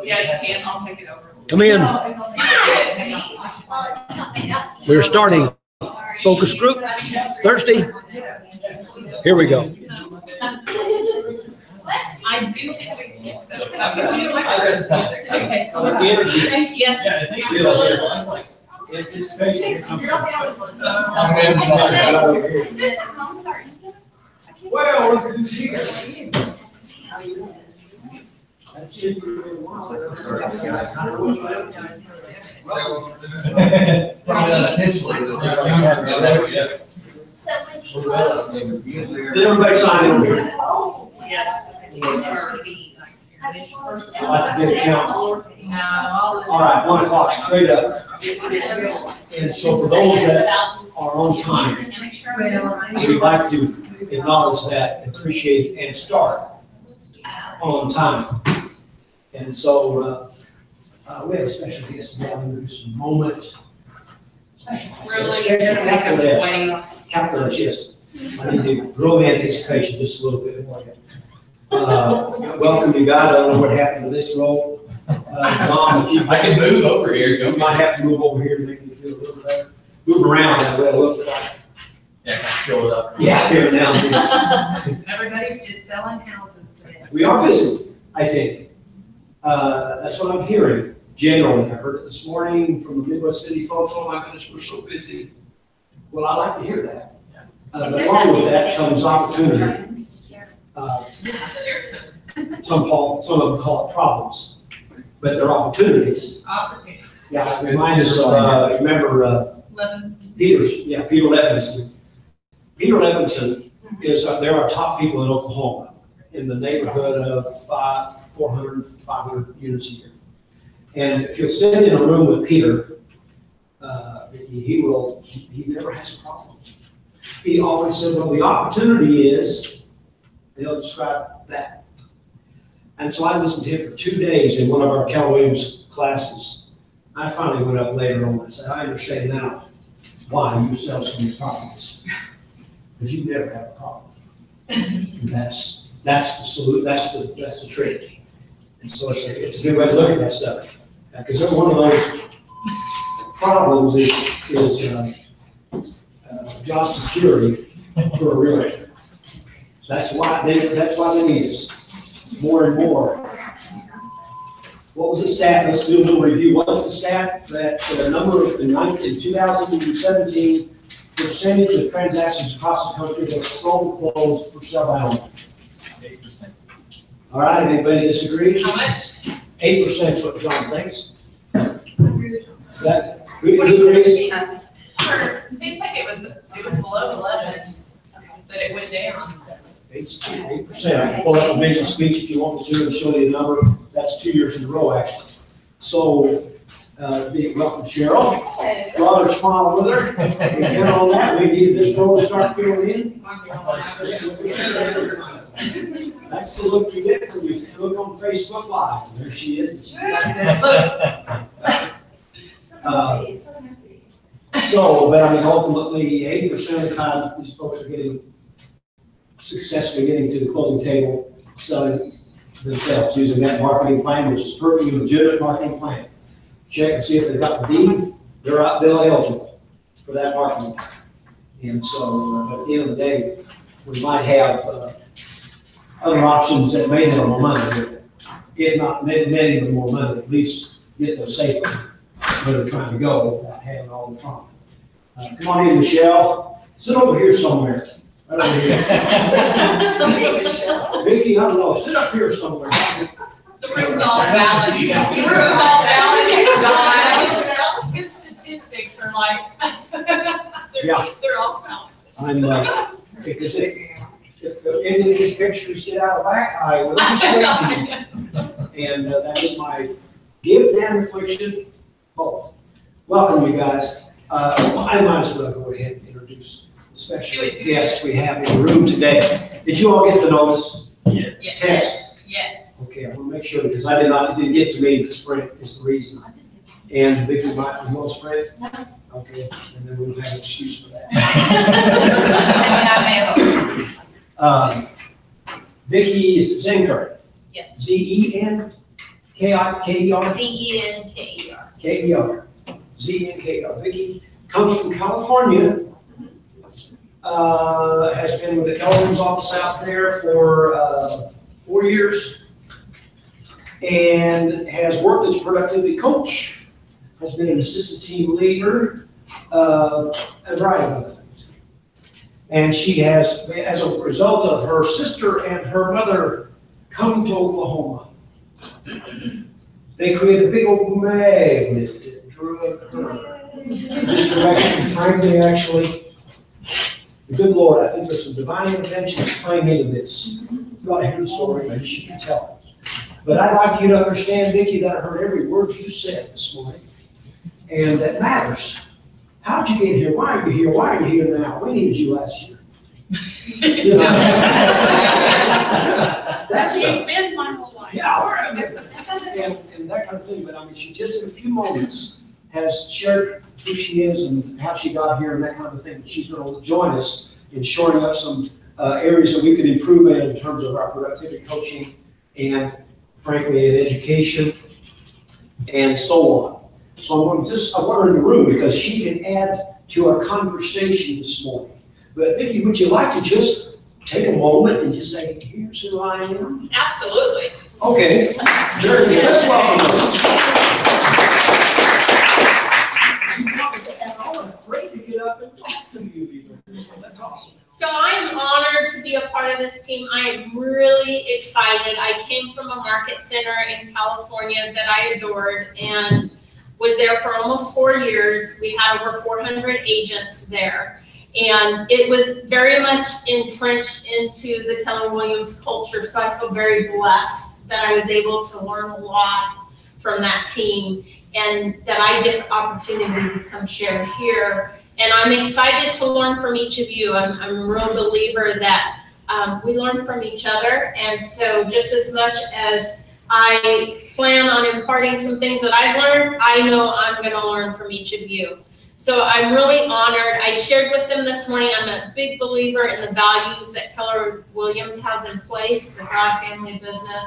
Yeah, you can. I'll take it over. Come in. We're starting focus group Thursday. Here we go. I do have a gift. Okay. Yes. Well, look who's here. Probably unintentionally. Did everybody sign in? Yes. I'd like to get a count. All right, 1 o'clock, straight up. And so for those that are on time, we'd like to acknowledge that, appreciate, and start on time. And so we have a special guest today. I'm going to do some moment. Really, you're gonna make us wait. Calculus, yes. I need to grow the anticipation just a little bit more. Welcome, you guys. I don't know what happened to this role. Tom, I can move over here. you might have to move over here to make me feel a little better. Move around that way. Look like. Yeah, kind of fill it up. Yeah, here now. Everybody's just selling houses today. We are busy, I think. That's what I'm hearing generally. I heard it this morning from the Midwest City folks. Oh my goodness, we're so busy. Well, I like to hear that. But along with that comes opportunity. Some of them call it problems, but they're opportunities. Opportunity. Yeah, remind us of, remember, Peter Levinson. Peter Levinson is, there are top people in Oklahoma in the neighborhood of 400, 500 units a year. And if you'll sit in a room with Peter, he never has a problem. He always said, well, the opportunity is, he'll describe that. And so I listened to him for 2 days in one of our Keller Williams classes. I finally went up later on and said, I understand now why you sell so many properties. Because you never have a problem. And that's the solution, that's the trick. And so it's a good way to look at that stuff. Because one of those problems is job security for a realtor. That's why they need us more and more. What was the stat? Let's do a little review. What was the stat that the number in 2017 percentage of transactions across the country that were sold and closed for sale by owner? 8%. All right, anybody disagree? How much? 8% is what John thinks. Is that, who agrees? Seems like it was below 11, but it went down. 8%. Pull up a vision speech if you want me to and show you the number. That's 2 years in a row, actually. So, welcome, Cheryl. Brother, smile with her. We get on that. We need this roll to start filling in. That's the look you get when you look on Facebook Live. There she is. But I mean, ultimately, 80% of the time, these folks are successfully getting to the closing table, selling themselves using that marketing plan, which is a perfectly legitimate marketing plan. Check and see if they've got the deed, they're eligible for that marketing plan. And so, at the end of the day, we might have other options that may have more money, but if not netting them more money, at least get them safer where they're trying to go without having all the trauma. Come on in, Michelle. Sit over here somewhere. Right over here. Vickie, I don't know. Sit up here somewhere. The room's all valid. The room's all valid. His statistics are like, they're all valid. I'm because if any of these pictures get out of whack, I will explain. And that is my gift and affliction, both. Welcome, you guys. I might as well go ahead and introduce the special guests we have in the room today. Did you all get the notice? Yes. Text? Yes. Okay, I want to make sure because it didn't get to me. The sprint is the reason. And Vickie, you want to sprint? No. Okay, and then we'll have an excuse for that. Vickie Zenker. Yes. Z-E-N? K-E-R? Zenker. K-E-R. Z-E-N-K-E-R. Vickie comes from California. Has been with the Keller Williams office out there for 4 years. And has worked as a productivity coach. Has been an assistant team leader. And a variety of other things. And she has, as a result of her sister and her mother coming to Oklahoma, they created a big old magnet that drew her in this direction. Frankly, actually, the good Lord, I think there's some divine intervention playing into this. You ought to hear the story, maybe she can tell it. But I'd like you to understand, Vickie, that I heard every word you said this morning. And that matters. How did you get here? Why are you here? Why are you here now? We needed you last year. You know? That's You've been my whole life. yeah, and that kind of thing. But I mean, she just in a few moments has shared who she is and how she got here and that kind of thing. She's going to join us in shoring up some areas that we could improve in terms of our productivity coaching and, frankly, in education and so on. So I want her in the room because she can add to our conversation this morning. But Vickie, would you like to just take a moment and just say, here's who I am? Absolutely. Okay, very good. Let's welcome her. And I'm afraid to get up and talk to you even. So that's awesome. So I'm honored to be a part of this team. I am really excited. I came from a market center in California that I adored and was there for almost 4 years. We had over 400 agents there. And it was very much entrenched into the Keller Williams culture. So I feel very blessed that I was able to learn a lot from that team and that I get the opportunity to come share here. And I'm excited to learn from each of you. I'm a real believer that we learn from each other. And so just as much as I plan on imparting some things that I've learned, I know I'm going to learn from each of you. So I'm really honored. I shared with them this morning, I'm a big believer in the values that Keller Williams has in place, the God family business.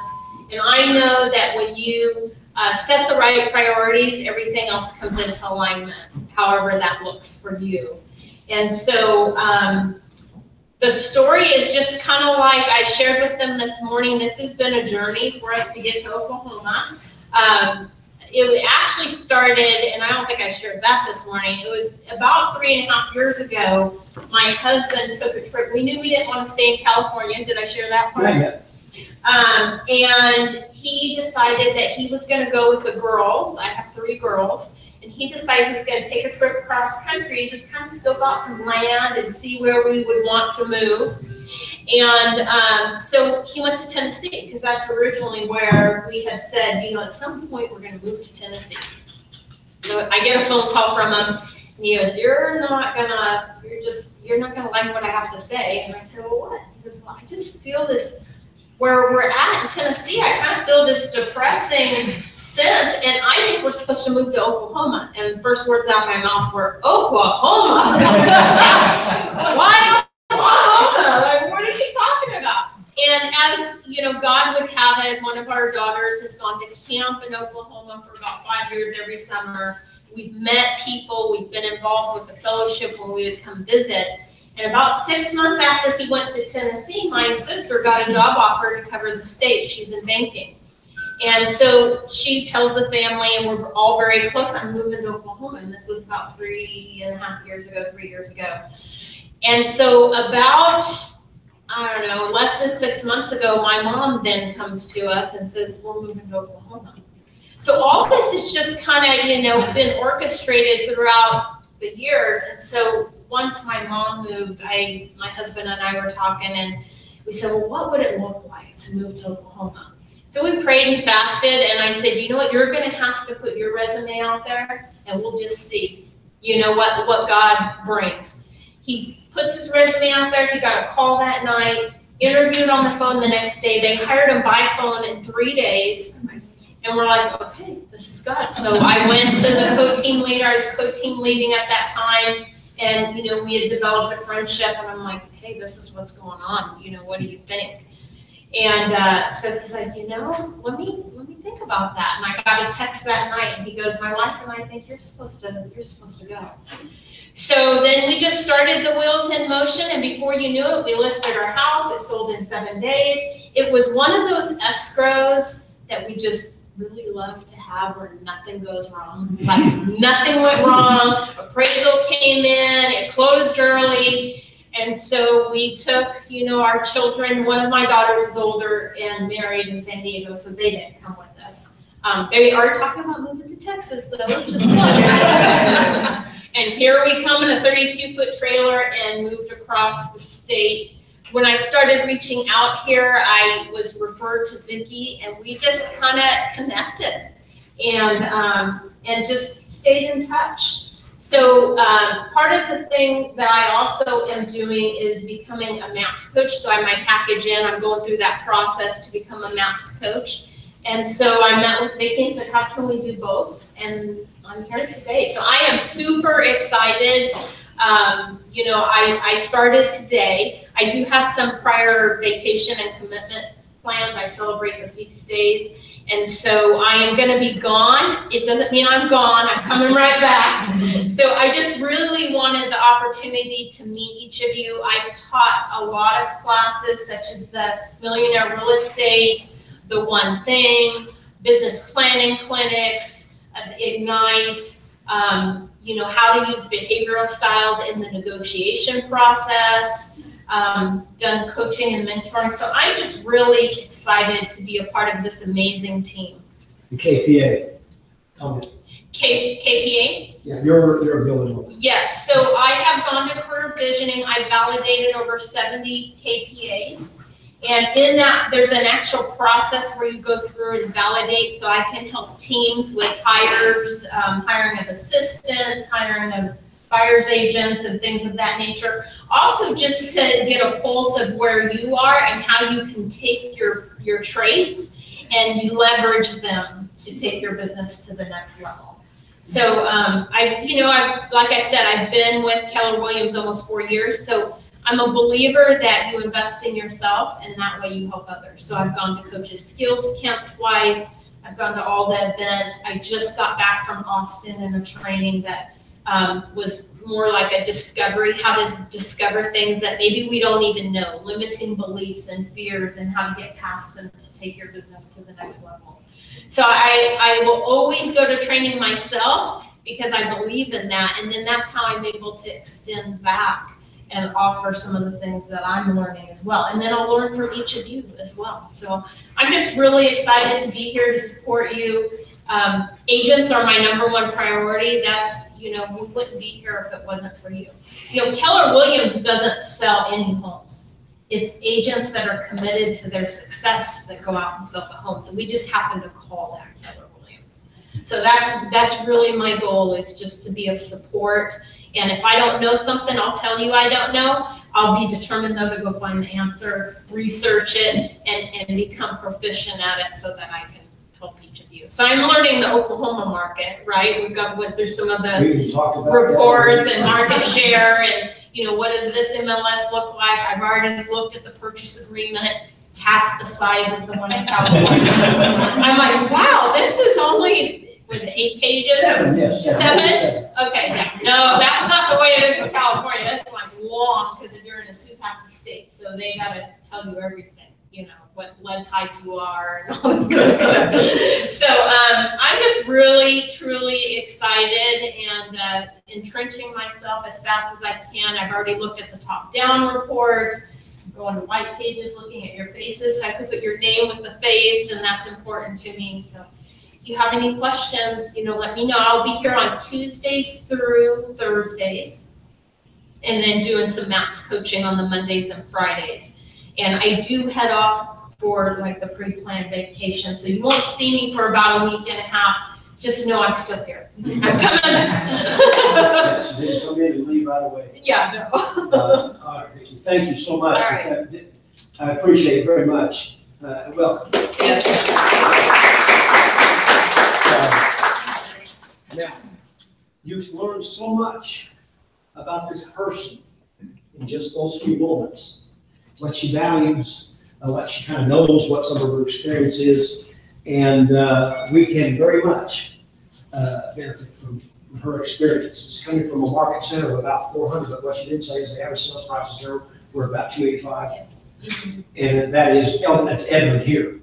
And I know that when you set the right priorities, everything else comes into alignment, however that looks for you. And so the story is just kind of like I shared with them this morning. This has been a journey for us to get to Oklahoma. It actually started, and I don't think I shared that this morning. It was about 3.5 years ago. My husband took a trip. We knew we didn't want to stay in California. Did I share that part? Yeah. And he decided that he was going to go with the girls. I have 3 girls. And he decided he was going to take a trip across country and just kind of scope out some land and see where we would want to move. And so he went to Tennessee because that's originally where we had said, you know, at some point we're going to move to Tennessee. So I get a phone call from him, and he goes, you're not gonna like what I have to say. And I said, well, what? He goes, well, I just feel this. Where we're at in Tennessee, I kind of feel this depressing sense, and I think we're supposed to move to Oklahoma. And the first words out of my mouth were, Oklahoma? Why Oklahoma? Like, what are you talking about? And as, you know, God would have it, one of our daughters has gone to camp in Oklahoma for about 5 years every summer. We've met people, we've been involved with the fellowship when we would come visit. And about 6 months after he went to Tennessee, my sister got a job offer to cover the state. She's in banking. And so she tells the family, and we're all very close, I'm moving to Oklahoma. And this was about 3.5 years ago, 3 years ago. And so about, I don't know, less than 6 months ago, my mom then comes to us and says, we're moving to Oklahoma. So all this has just kind of, you know, been orchestrated throughout the years. And so once my mom moved, my husband and I were talking, and we said, well, what would it look like to move to Oklahoma? So we prayed and fasted, and I said, you know what, you're going to have to put your resume out there, and we'll just see, you know, what God brings. He puts his resume out there. He got a call that night, interviewed on the phone the next day. They hired him by phone in 3 days. And we're like, okay, this is God. So I went to the co-team leader. I was co-team leading at that time. And, you know, we had developed a friendship. And I'm like, hey, this is what's going on. You know, what do you think? And so he's like, you know, let me you think about that? And I got a text that night, and he goes, my wife and I think you're supposed to go. So then we just started the wheels in motion, and before you knew it, we listed our house. It sold in 7 days. It was one of those escrows that we just really love to have where nothing goes wrong. Like nothing went wrong. Appraisal came in, it closed early. And so we took, our children. One of my daughters is older and married in San Diego, so they didn't come with us. They are talking about moving to Texas, though, which is fun. And here we come in a 32-foot trailer and moved across the state. When I started reaching out here, I was referred to Vickie, and we just kind of connected and just stayed in touch. So part of the thing that I also am doing is becoming a MAPS coach. So I might package in, I'm going through that process to become a MAPS coach. And so I met with Vickie and said, how can we do both? And I'm here today. So I am super excited. I started today. I do have some prior vacation and commitment plans. I celebrate the feast days. And so I am going to be gone. It doesn't mean I'm gone. I'm coming right back. So I just really wanted the opportunity to meet each of you. I've taught a lot of classes, such as the Millionaire Real Estate, the One Thing, business planning clinics, Ignite, how to use behavioral styles in the negotiation process, done coaching and mentoring. So I'm just really excited to be a part of this amazing team. The KPA, comment. KPA? Yeah, you're a building. Yes, so I have gone to career visioning. I validated over 70 KPAs. And in that, there's an actual process where you go through and validate, so I can help teams with hires, hiring of assistants, hiring of buyer's agents, and things of that nature. Also, just to get a pulse of where you are and how you can take your traits and you leverage them to take your business to the next level. So, like I said, I've been with Keller Williams almost 4 years, so I'm a believer that you invest in yourself, and that way you help others. So I've gone to Coaches Skills Camp twice. I've gone to all the events. I just got back from Austin in a training that was more like a discovery, how to discover things that maybe we don't even know, limiting beliefs and fears, and how to get past them to take your business to the next level. So I will always go to training myself because I believe in that, and then that's how I'm able to extend back and offer some of the things that I'm learning as well. And then I'll learn from each of you as well. So I'm just really excited to be here to support you. Agents are my #1 priority. That's, we wouldn't be here if it wasn't for you. Keller Williams doesn't sell any homes. It's agents that are committed to their success that go out and sell the homes. And we just happen to call that Keller Williams. So that's really my goal, is just to be of support. And if I don't know something, I'll tell you I don't know. I'll be determined, though, to go find the answer, research it, and become proficient at it so that I can help each of you. So I'm learning the Oklahoma market, right? went through some of the reports and market share, and what does this MLS look like? I've already looked at the purchase agreement. It's half the size of the one in California. I'm like, wow, this is only, was it 8 pages? 7, yes. 7? Okay, no, that's not the way it is in California. It's like long, because if you're in a super happy state, so they gotta tell you everything, what lead types you are and all this kind of stuff. So I'm just really, truly excited and entrenching myself as fast as I can. I've already looked at the top-down reports, going to white pages, looking at your faces, so I can put your name with the face, and that's important to me. So if you have any questions, let me know. I'll be here on Tuesdays through Thursdays, and then doing some MAPS coaching on the Mondays and Fridays. And I do head off for like the pre-planned vacation, so you won't see me for about a week and a half. Just know I'm still here. I'm coming back. Yes, you didn't come in and leave right away. Yeah, no. All right, Vickie, thank you so much. All right. I appreciate it very much. Welcome. Yes. Now, you've learned so much about this person in just those few moments. What she values, what she kind of knows, what some of her experience is. And we can very much benefit from her experience. It's coming from a market center of about 400, but what she didn't say is the average sales prices there were about 285. Yes. And that's Edmond here.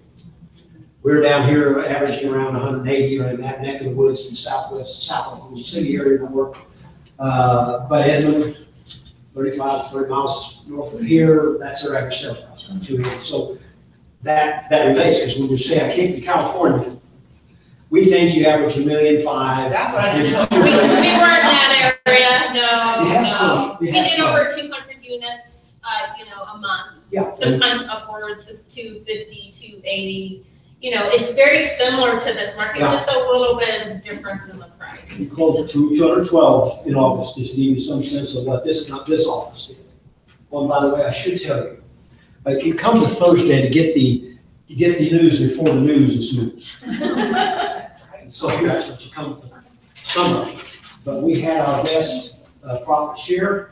We're down here averaging around 180 or in that neck of the woods in south of the city area we work. But Edmond, 35 to 40 miles north of here, that's their average sales price, 280. So that relates, because when you say I came from California, we think you average $1.5 million. That's what I We weren't in that area, You have no. some, We you have did some. over 200 units, a month. Yeah. Sometimes upwards of 250, 280. It's very similar to this market, Yeah. just a little bit of difference in the price. We closed to 212 in August, just to give you some sense of what this office did. Oh, and by the way, I should tell you, you come to Thursday to get the news before the news is news. So that's what you come for, some of it. But we had our best profit share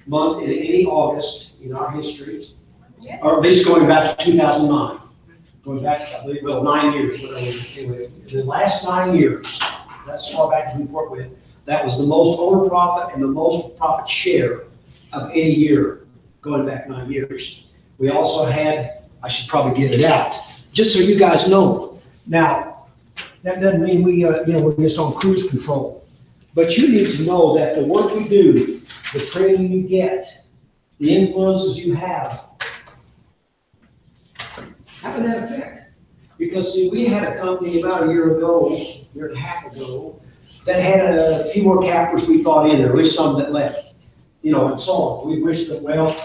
month in any August in our history, or at least going back to 2009. Going back, I believe, 9 years, whatever. Anyway, in the last 9 years, that's as far back as we work with, that was the most owner profit and the most profit share of any year going back 9 years. We also had, I should probably get it out, just so you guys know. Now, that doesn't mean we're just on cruise control. But you need to know that the work we do, the training you get, the influences you have, how did that affect? Because see, we had a company about a year and a half ago, that had a few more cappers we thought in there, at least some that left, and so on. We wished them well.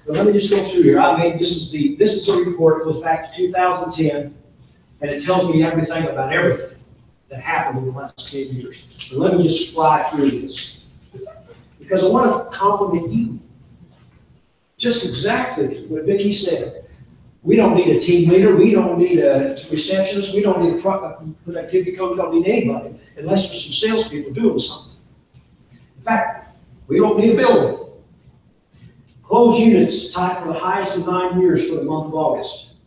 But let me just go through here. This is a report that goes back to 2010, and it tells me everything about everything that happened in the last 10 years. So let me just fly through this, because I want to compliment you. Just exactly what Vickie said. We don't need a team leader. We don't need a receptionist. We don't need a productivity coach. We don't need anybody unless there's some salespeople doing something. In fact, we don't need a building. Closed units tied for the highest in 9 years for the month of August.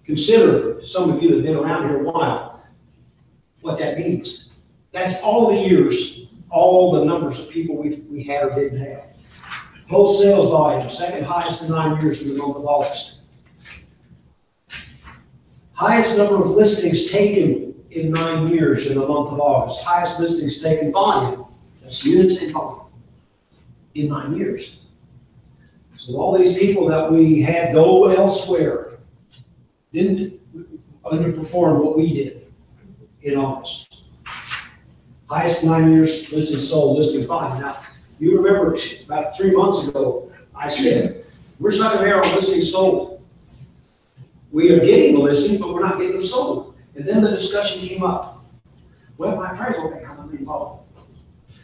Consider, some of you that have been around here a while, what that means. That's all the years, all the numbers of people we had or didn't have. Closed sales volume, second highest in 9 years for the month of August. Highest number of listings taken in 9 years in the month of August. Highest listings taken volume, that's units in volume, in 9 years. So all these people that we had go elsewhere didn't underperform what we did in August. Highest 9 years, listing sold, listing volume. Now, you remember about 3 months ago, I said, we're sucking there on listings sold. We are getting the listings, but we're not getting them sold. And then the discussion came up. Well, my appraisal may come involved.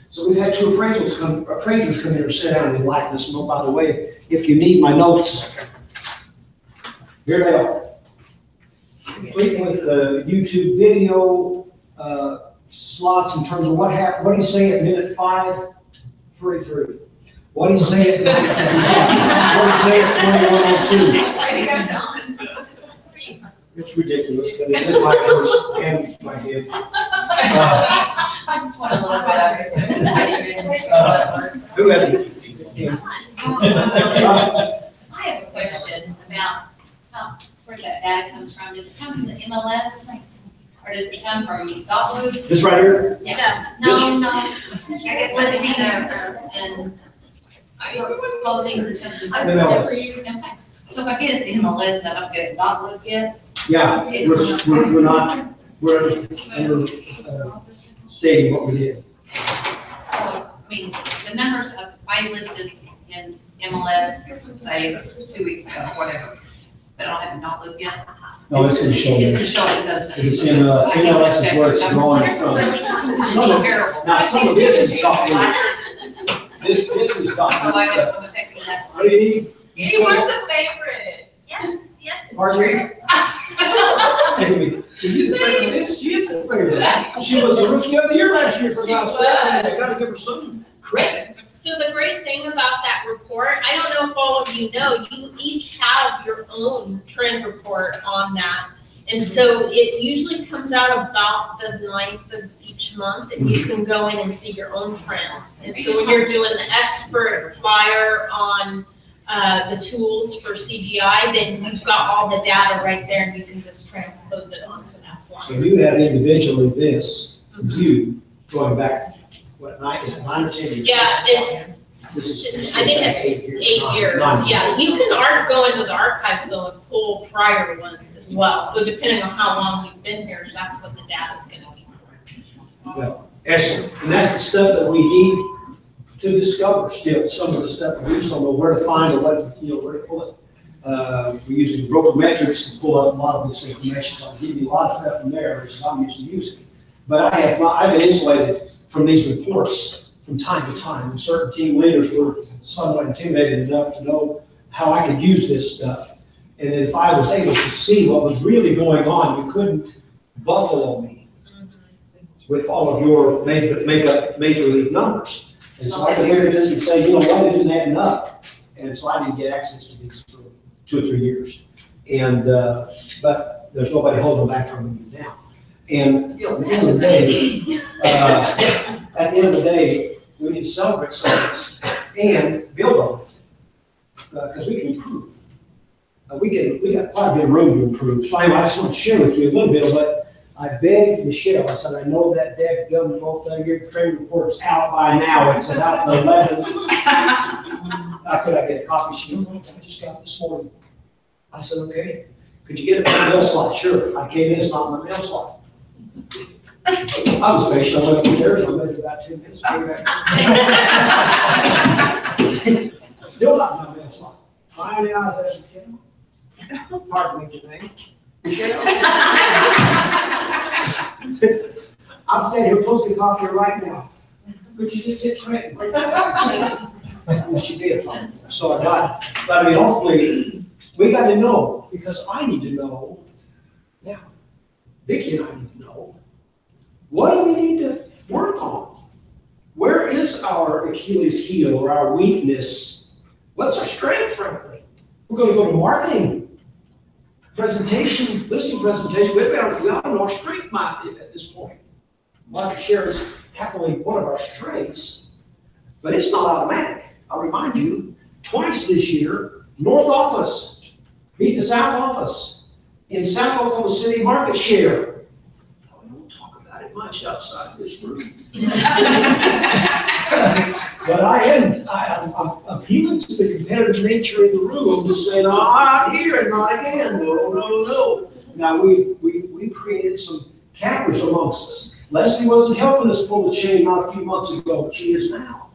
So we've had two appraisers come here and sit down and enlighten us. And by the way, if you need my notes, here they are. Complete with YouTube video slots in terms of what happened. What do you say at minute 5:33? What do you say at minute 55? What do you say at 21:02? It's ridiculous, but it is my purse and my gift. I just want to look at it. Who had it? I have a question about where that data comes from. Does it come from the MLS? Or does it come from Dotloop? This right here? Yeah. No. I get listings and closings and stuff. Is that MLS. for you? Okay. So if I get the MLS and I don't get Dotloop yet? Yeah, we're under stating what we did. So, the numbers I listed in MLS, say, 2 weeks ago, whatever, but I don't have a Dotloop yet. No, it's gonna show It's you. gonna show me those numbers. It's in MLS is where it's going from. Terrible. Now, some of this is Dotloop. This is So I'm Dotloop. affecting that. What do you need? She was the favorite. Yes, it's Pardon me? true. Amy, you the favorite? Yes, she is the favorite. She was the rookie of the year last year for about 6, and I gotta give her some credit. So the great thing about that report, I don't know if all of you know, you each have your own trend report on that. And so it usually comes out about the 9th of each month, and you can go in and see your own friend. And so when you're doing the expert flyer on the tools for CGI, then you've got all the data right there, and you can just transpose it onto that flyer. So you have individually this, from you, going back, what, 9 or 10 years? Yeah, This is- I think it's 8 years. Yeah, you can go into the archives though and pull prior ones as well. So depending on how long you've been here, that's what the data's gonna be. Well, excellent. And that's the stuff that we need to discover still, some of the stuff that we just don't know where to find or what, where to pull it. We're using broker metrics to pull up a lot of this information, so I'll give you a lot of stuff from there, which I'm used to using. But I've been insulated from these reports from time to time, and certain team leaders were somewhat intimidated enough to know how I could use this stuff. And if I was able to see what was really going on, you couldn't buffalo me with all of your major league numbers. And so I could look at this and say, what, it isn't adding up. And so I didn't get access to these for 2 or 3 years. And, but there's nobody holding back from me now. And, at the end of the day, we need to celebrate some of this and build on it, because we can improve. We got quite a bit of room to improve. So anyway, I just want to share with you a little bit of what I begged Michelle. I said, I know that dadgum multi-year training report's out by now. It's out for 11. Could I get a copy? She said, I just got it this morning. I said, okay. Could you get it in my mail slot? Sure. I came in, it's not in my mail slot. I was patient, I went upstairs, I waited about 10 minutes, came back. Still not in my mail slot. Finally, I was asking, pardon me, Janae. I'm standing here posting coffee right now. Could you just get credit? And she did. So I got, but I mean, ultimately, we got to know, because I need to know. Now, Vickie and I need to know. What do we need to work on? Where is our Achilles heel or our weakness? What's our strength, frankly? We're going to go to marketing, presentation, listing presentation. We don't know our strength might be at this point. Market share is happily one of our strengths, but it's not automatic. I'll remind you, twice this year, North Office beat the South Office in South Oklahoma City market share. Much outside this room. But I'm appealing to the competitive nature of the room to say, no, not here and not again. No. Now, we created some cappers amongst us. Leslie wasn't helping us pull the chain not a few months ago, but she is now.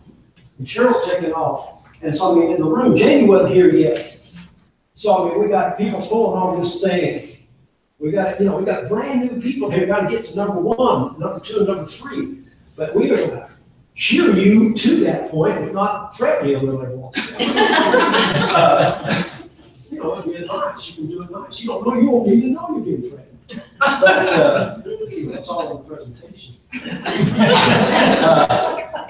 And Cheryl's taking off. And so, I mean, in the room, Jamie wasn't here yet. So, I mean, we got people pulling on this thing. We got brand new people here. Got to get to number 1, number 2, and number 3. But we are going to cheer you to that point, if not threaten you a little every once in a while. It'd be advice. You can do advice. You don't know, you won't even know you're being threatened. But that's all in the presentation.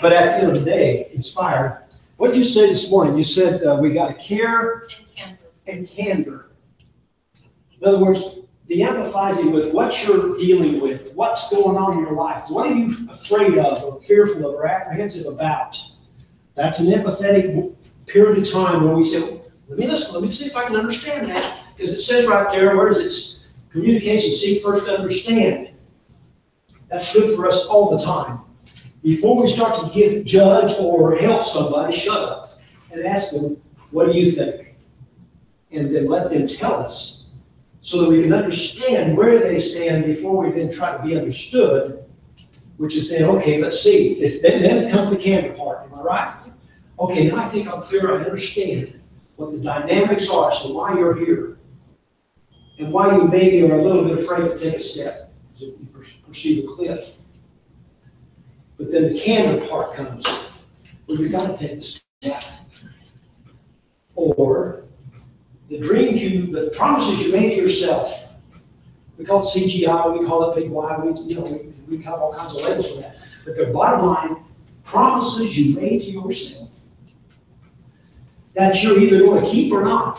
But at the end of the day, inspired. What did you say this morning? You said we got to care and candor. In other words, de-empathizing with what you're dealing with, what's going on in your life, what are you afraid of or fearful of or apprehensive about. That's an empathetic period of time where we say, let me listen, let me see if I can understand that. Because it says right there, where is it? Communication, seek first to understand. That's good for us all the time. Before we start to judge or help somebody, shut up and ask them, what do you think? And then let them tell us, so that we can understand where they stand before we then try to be understood, which is then, okay, let's see. Then comes the candor part, am I right? Okay, now I think I'm clear, I understand what the dynamics are, so why you're here, and why you maybe are a little bit afraid to take a step, as you perceive a cliff. But then the candor part comes, where you've got to take a step. Or the dreams the promises you made to yourself. We call it CGI, we call it Big Y, we have all kinds of labels for that. But the bottom line, promises you made to yourself that you're either going to keep or not.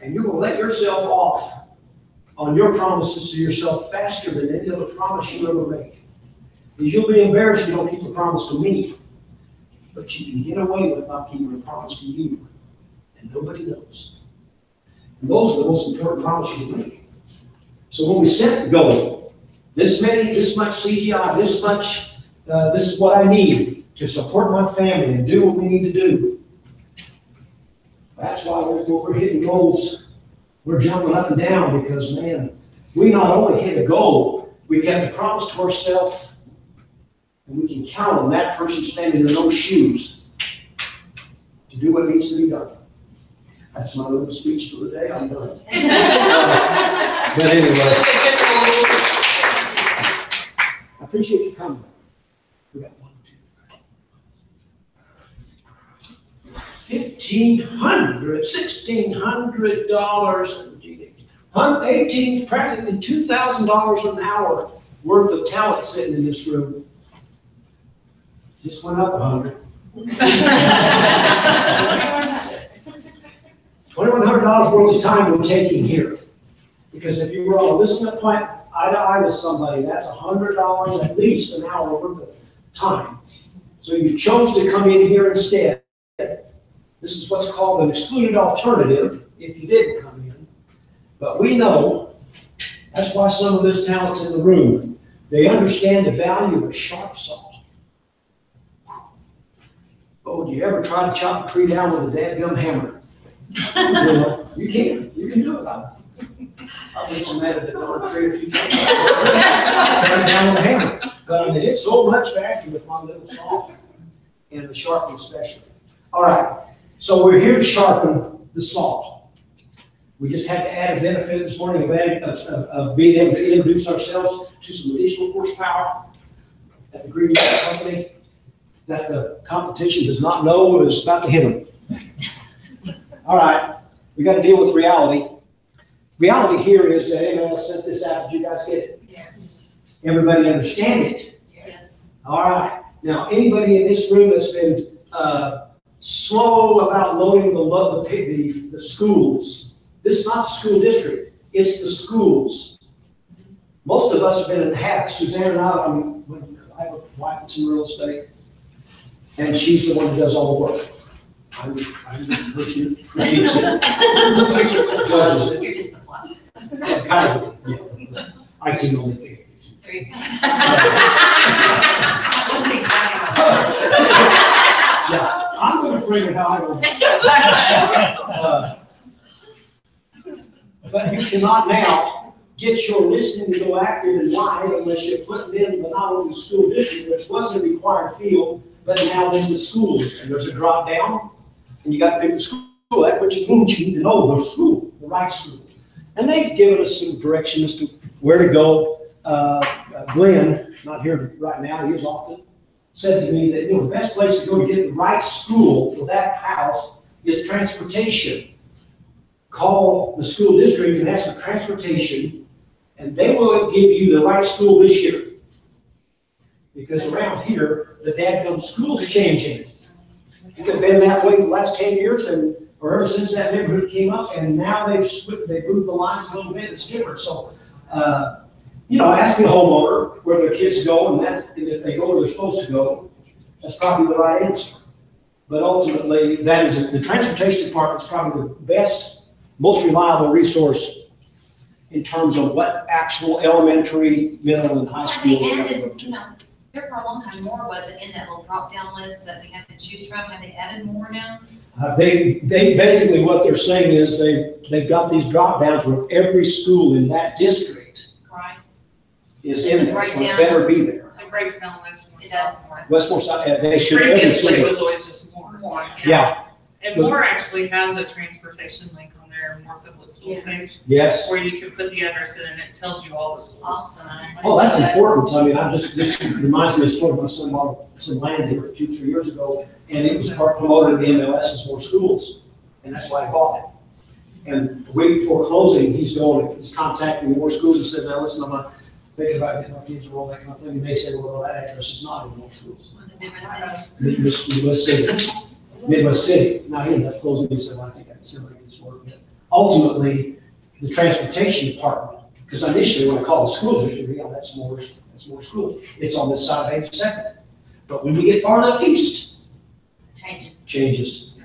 And you're going to let yourself off on your promises to yourself faster than any other promise you ever make. Because you'll be embarrassed if you don't keep a promise to me. But you can get away with not keeping a promise to you. And nobody knows. And those are the most important promises you make. So when we set the goal, this much CGI, this much, this is what I need to support my family and do what we need to do. That's why we're hitting goals. We're jumping up and down because, man, we not only hit a goal, we kept a promise to ourselves, and we can count on that person standing in those shoes to do what needs to be done. That's my little speech for the day. I'm done. But anyway, I appreciate you coming. We got $1,600, practically $2,000 an hour worth of talent sitting in this room. Just went up 100. $2,100 worth of time we're taking here. Because if you were on a listening point eye to eye with somebody, that's $100 at least an hour worth of time. So you chose to come in here instead. This is what's called an excluded alternative if you didn't come in. But we know that's why some of this talent's in the room. They understand the value of a sharp saw. Oh, do you ever try to chop a tree down with a dadgum hammer? You can do it. I've been so mad at the darn tree if you can't cut it down with a hammer. But I mean, it's so much faster with my little saw, and the sharpening especially. All right, so we're here to sharpen the saw. We just had to add a benefit this morning of being able to introduce ourselves to some additional horsepower at the Green Light Company that the competition does not know is about to hit them. All right, we got to deal with reality. Reality here is that MLS sent this out. Did you guys get it? Yes. Everybody understand it? Yes. All right. Now, anybody in this room that's been slow about loading the schools, this is not the school district, it's the schools. Most of us have been in the habit. Suzanne and I have a wife that's in real estate, and she's the one that does all the work. I'm the person who teaches it. You're just the fluff. Kind of, yeah. I can only think. There you go. Wasn't exactly. Yeah, I'm going to figure how I go. But you cannot now get your listening to go active and wide unless you're putting in the not only school district, which wasn't a required field, but now in the schools. And there's a drop down, and you got to pick the school, which means you need to know the school, the right school. And they've given us some direction as to where to go. Glenn, not here right now, he was often, said to me that the best place to go to get the right school for that house is transportation. Call the school district and ask for transportation, and they will give you the right school this year. Because around here, the dadgum school's changing. It's been that way for the last 10 years, or ever since that neighborhood came up, and now they've moved the lines a little bit. It's different. So, ask the homeowner where their kids go, and if they go where they're supposed to go, that's probably the right answer. But ultimately, the transportation department is probably the best, most reliable resource in terms of what actual elementary, middle, and high school. They added, there for a long time, more wasn't in that little drop-down list that we have to choose from. Have they added more now? They basically, what they're saying is they've got these drop downs where every school in that district Right. is in there, so it better be there. It breaks down Westmore. It does more. Westmore South, they should every Previously, it single. was always just Moore. Yeah, And Moore actually has a transportation link on their Moore Public Schools page, yes. where you can put the address in and it tells you all the schools. Awesome. Oh, that's important. I mean, this reminds me of a story. My son bought some land here 2-3 years ago, and it was promoted in the MLS as more schools, and that's why I bought it. And the week before closing, he's contacting more schools and said, now listen, I'm not thinking about getting my kids and all that kind of thing. And they said, well, that address is not in more schools. Was it different city? Midwest City. Midwest City. Now, he ended up closing. He said, well, I think I can still make this work. But ultimately, the transportation department Because initially, when I called the school district, yeah, that's more school. It's on this side of 82nd. But when we get far enough east, changes.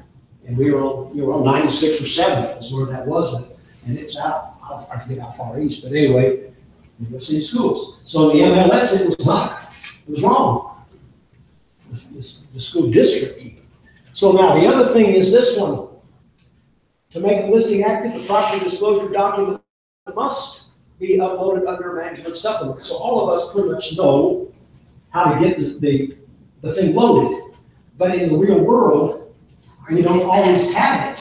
And we were on 96 or 7th is where that was. And it's out, I forget how far east, but anyway, we go see schools. So in the MLS, it was not, it was wrong. The school district. So now the other thing is this one. To make the listing active, the property disclosure document must be uploaded under management supplement. So all of us pretty much know how to get the thing loaded. But in the real world, we don't always have it.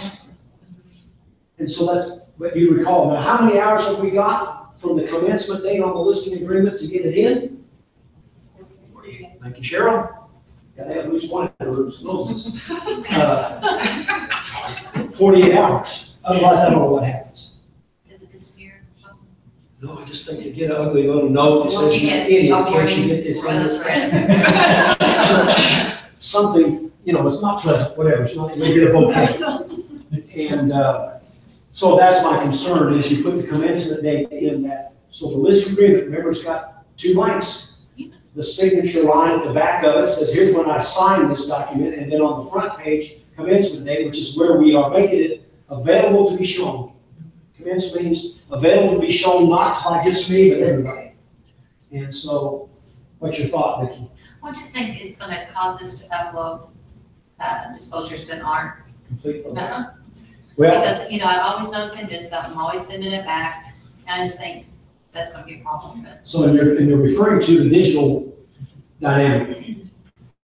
And so that's what you recall. Now, how many hours have we got from the commencement date on the listing agreement to get it in? Thank you, Cheryl. Gotta have at least one in the room. 48 hours. Otherwise, I don't know what happens. Does it disappear or something? No, I just think to get an ugly little note that says you're an idiot, can't you get this in? Something, it's not pleasant, whatever, it's not, you get a bouquet. And so that's my concern, is you put the commencement date in that. So the listing agreement, remember, it's got 2 lines. The signature line at the back of it says, here's when I signed this document, and then on the front page, commencement date, which is where we are making it available to be shown. Commence means available to be shown not by just me, but everybody. And so, what's your thought, Vickie? Well, I just think it's gonna cause us to upload disclosures that aren't. Complete. Uh-huh. Well, Because, I'm always noticing this stuff, I'm always sending it back, and I just think that's gonna be a problem, but. so you're referring to the digital dynamic.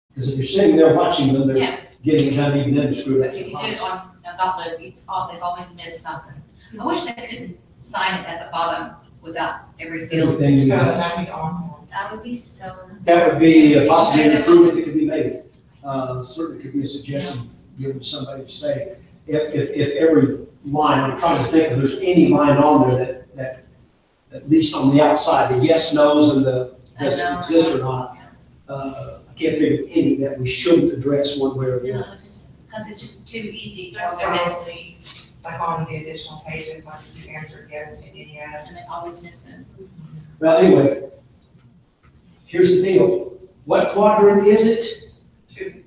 Because if you're sitting there watching them, they're Yeah. getting it done, even then to screw it up. But if you do it on a document, they've always missed something. I wish they could sign it at the bottom without every field. Everything you touch. That'd be awesome. That would be so. That would be possibly an improvement that could be made. Certainly could be a suggestion given to somebody to say, if every line, I'm trying to think if there's any line on there that at least on the outside, the yes, no's and the does it exist or not. I can't think of any that we shouldn't address one way or the other. Just, because it's just too easy. Or There is, probably, like on the additional pages, like if you answered yes to any of and they always miss it. Well, anyway, here's the deal. What quadrant is it? 2.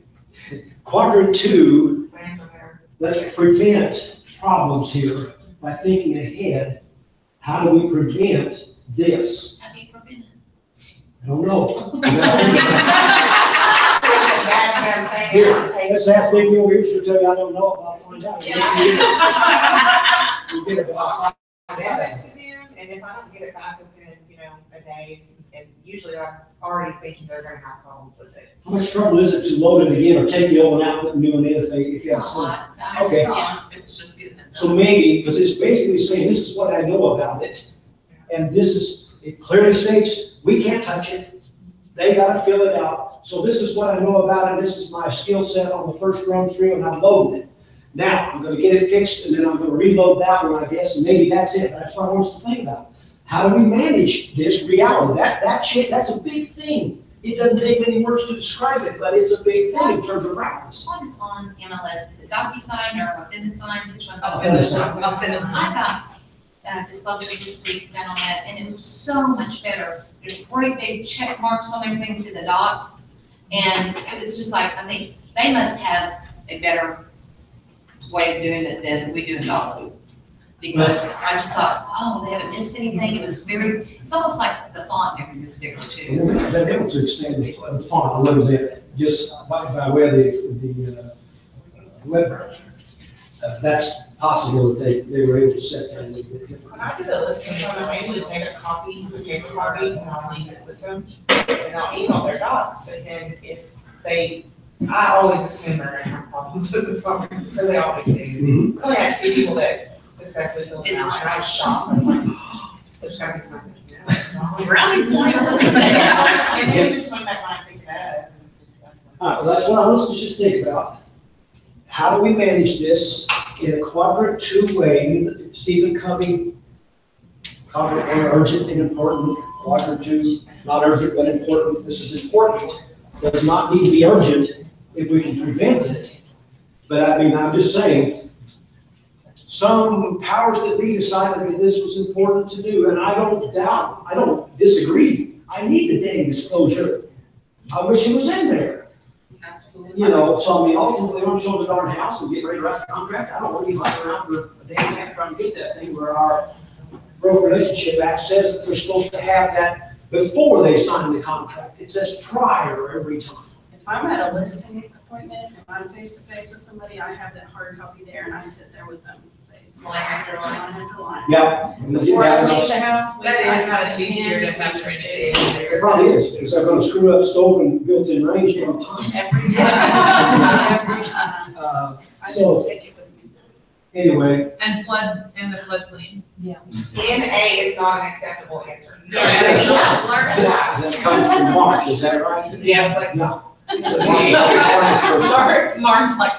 Quadrant 2, Plan prepare. let's prevent problems here by thinking ahead. How do we prevent this? How do you prevent it? I don't know. Here, Here, let's ask Vickie over here, she'll tell you I don't know, I'll find out. We'll get it back. Send it to them, and if I don't get it back within, a day, and usually I'm already thinking they're gonna have problems with it. How much trouble is it to load it again or take the old one out, put the new one in if It's you have not a some? lot. Okay. It's just getting it done. So maybe, because it's basically saying, this is what I know about it, and it clearly states, we can't touch it. They gotta fill it out. So this is what I know about it, this is my skill set on the first run through, and I'm loading it. Now, I'm gonna get it fixed, and then I'm gonna reload that one, I guess, and maybe that's it. That's what I want us to think about. How do we manage this reality? That's a big thing. It doesn't take many words to describe it, but it's a big thing in terms of practice. What is on MLS? Is it DocuSign or within the sign? Which one? Within the sign. Within the sign. I got disclosure this week done on that, and it was so much better. There's great big check marks on everything, see the dot. And it was just like, I think they must have a better way of doing it than we do in Dollar. Because I just thought, oh, they haven't missed anything. It's almost like the font maybe was bigger too. We've been able to extend the font a little bit, just by way of the web browser. That's possible that they were able to set that a little bit different. When I do the listing, I usually take a copy, a paper copy, and I'll leave it with them, and I'll email their docs, but then I always assume they're gonna have problems with the forms, because they always do. Mhm. I only had 2 people that successfully filled it out, and I was shocked, I was like, oh, there's gotta be something. Brownie points. And then just went back and I think that. All right, well, that's what I want us to just think about. How do we manage this in a quadrant 2 way? Stephen Covey, quadrant 1, urgent and important, quadrant 2, not urgent but important. This is important. Does not need to be urgent if we can prevent it. But I mean, I'm just saying, some powers that be decided that this was important to do, and I don't disagree. I need the dang disclosure. I wish it was in there. Absolutely. You know, so I mean, ultimately, don't show the darn house and get ready to write the contract. I don't want to be lying around for a day and a half trying to get that thing where our Broker Relationship Act says that they're supposed to have that before they sign the contract. It says prior every time. If I'm at a listing appointment, if I'm face to face with somebody, I have that hard copy there and I sit there with them and say, Line after line. line after line. Yeah. And if you Before have I leave else- the house. That I is have much a easier to pen. have trained. It probably is, because they're gonna screw up stove and built-in range every time. Every time, every time. I So, just take it with me. anyway, And the floodplain. NA is not an acceptable answer. Yeah, this, learn that comes from March, is that right? Yeah, it's like, No. Sorry, Mark's like.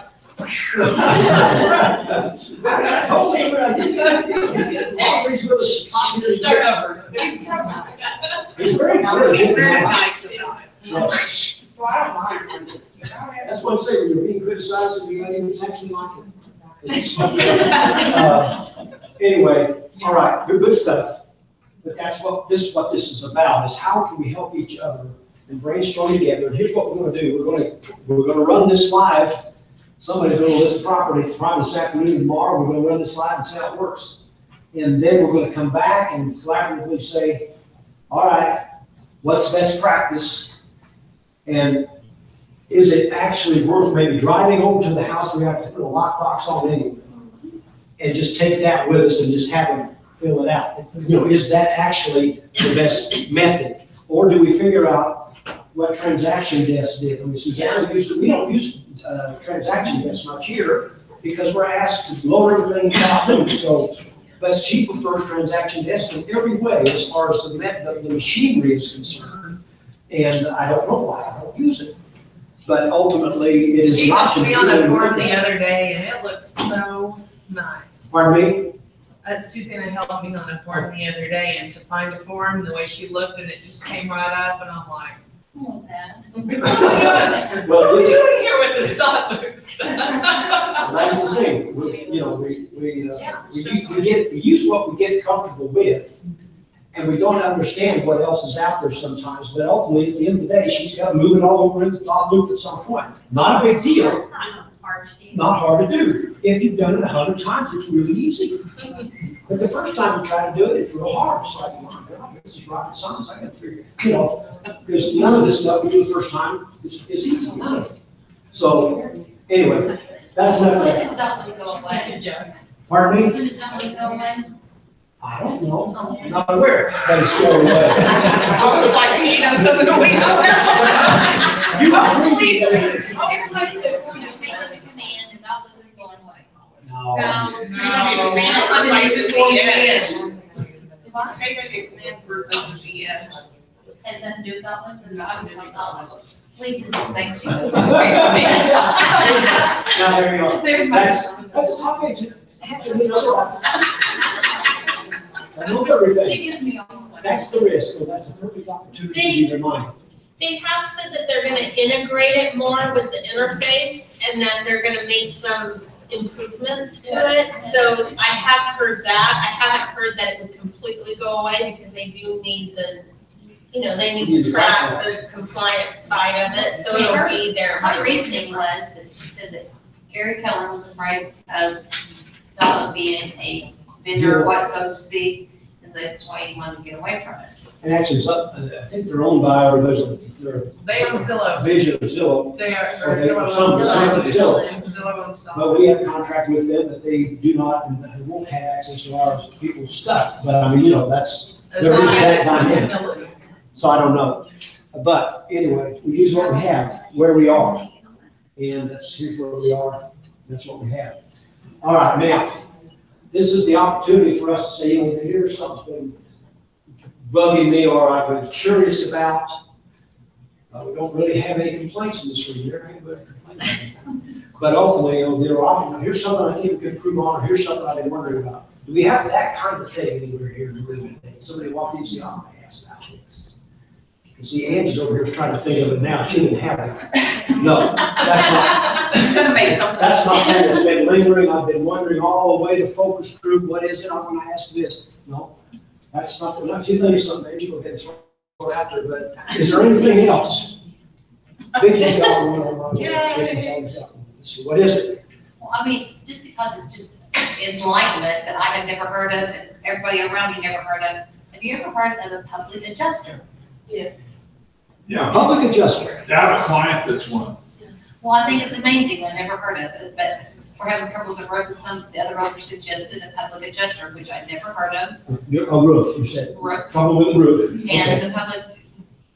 Start over. He's very good. He's very nice about it. Yes. well, I don't mind. That's what I'm saying, when you're being criticized and you're not even actually like it. Anyway, all right, good stuff. But that's what this is about, is how can we help each other and brainstorm together. And here's what we're gonna do. We're gonna run this live. Somebody's gonna list a property probably this afternoon, tomorrow. We're gonna run this live and see how it works. And then we're gonna come back and collaboratively say, all right, what's best practice? And is it actually worth maybe driving over to the house we have to put a lockbox on anyway? And just take that with us and just have them fill it out. You know, is that actually the best method? Or do we figure out what transaction desk did? I mean, Susanna we don't use transaction desk much here because we're asked to load everything down. So, but she prefers transaction desk in every way as far as the machinery is concerned. And I don't know why I don't use it. But ultimately, it is She not. helped me on a form the other day and it looks so nice. Pardon me? Susanna helped me on a form the other day and to find a form, the way she looked and it just came right up and I'm like, Oh, that. Well, what are this- you doing here with this thought books? That's the thing, we use what we get comfortable with, and we don't understand what else is out there sometimes, but ultimately, at the end of the day, she's got to move it all over into the top loop at some point. Not a big deal, It's not hard to do. not hard to do. If you've done it 100 times, it's really easy. But the first time you try to do it, it's real hard. It's like, oh my God, this is rocket science, I gotta figure it, because none of this stuff we do the first time is easy, none of it. So, anyway, that's enough of When that. does that one go away? Yeah. Pardon me? When does that one go away? I don't know. Oh. I'm not aware. That is still away. I was like, you know, something that we don't know. You have to Please. Everybody said, we're gonna take up the command and that one is going away. No. Has nothing to do with that one, because I was like, oh, Lisa just thinks she Now, was a great command. there you go. There's my. That's a top agent. Have to be another office. I know everything. She gives me all the way. That's the risk, so that's a perfect opportunity to keep in mind. They have said that they're gonna integrate it more with the interface and that they're gonna make some improvements to it. So I have heard that. I haven't heard that it would completely go away because they do need they need to track the compliance side of it, so it'll be there. My reasoning was that she said that Gary Keller was afraid of Scotland being a vendor, what, so to speak, and that's why he wanted to get away from it. And actually, I think they're owned by, or they're They own Zillow. Vision of Zillow, They are, Or or they- Zillow some- owns Zillow. Zillow owns stock. but we have a contract with them that they do not and won't have access to our people's stuff. But I mean, that's, As there long is as that it's dynamic. visibility. So I don't know. But anyway, we use what we have, where we are. And here's where we are. That's what we have. All right, now, this is the opportunity for us to say, here's something that's been bugging me or I've been curious about. We don't really have any complaints in this room. There ain't anybody complaining. But ultimately, here's something I think we could improve on, or here's something I've been wondering about. Do we have that kind of thing anywhere here in the room today? Somebody walked in and said, oh, I asked about this. You see, Angie's over here trying to think of it now, she didn't have it. No, that's not, Should've made something. that's not kind of thing lingering, I've been wondering all the way to focus group, what is it, I want to ask this. No, that's not, if you think of something, Angie, we'll get it sorted after, but is there anything else? Vickie's got one on my. Yay. So what is it? Well, I mean, just because it's just enlightenment that I have never heard of and everybody around me never heard of. Have you ever heard of a public adjuster? Yes. Yeah, Public adjuster. I have a client that's one. Well, I think it's amazing. I never heard of it, but we're having trouble with the roof. The other owner suggested a public adjuster, which I'd never heard of. A roof, you said. Roof. Trouble with the roof. Okay. And the public,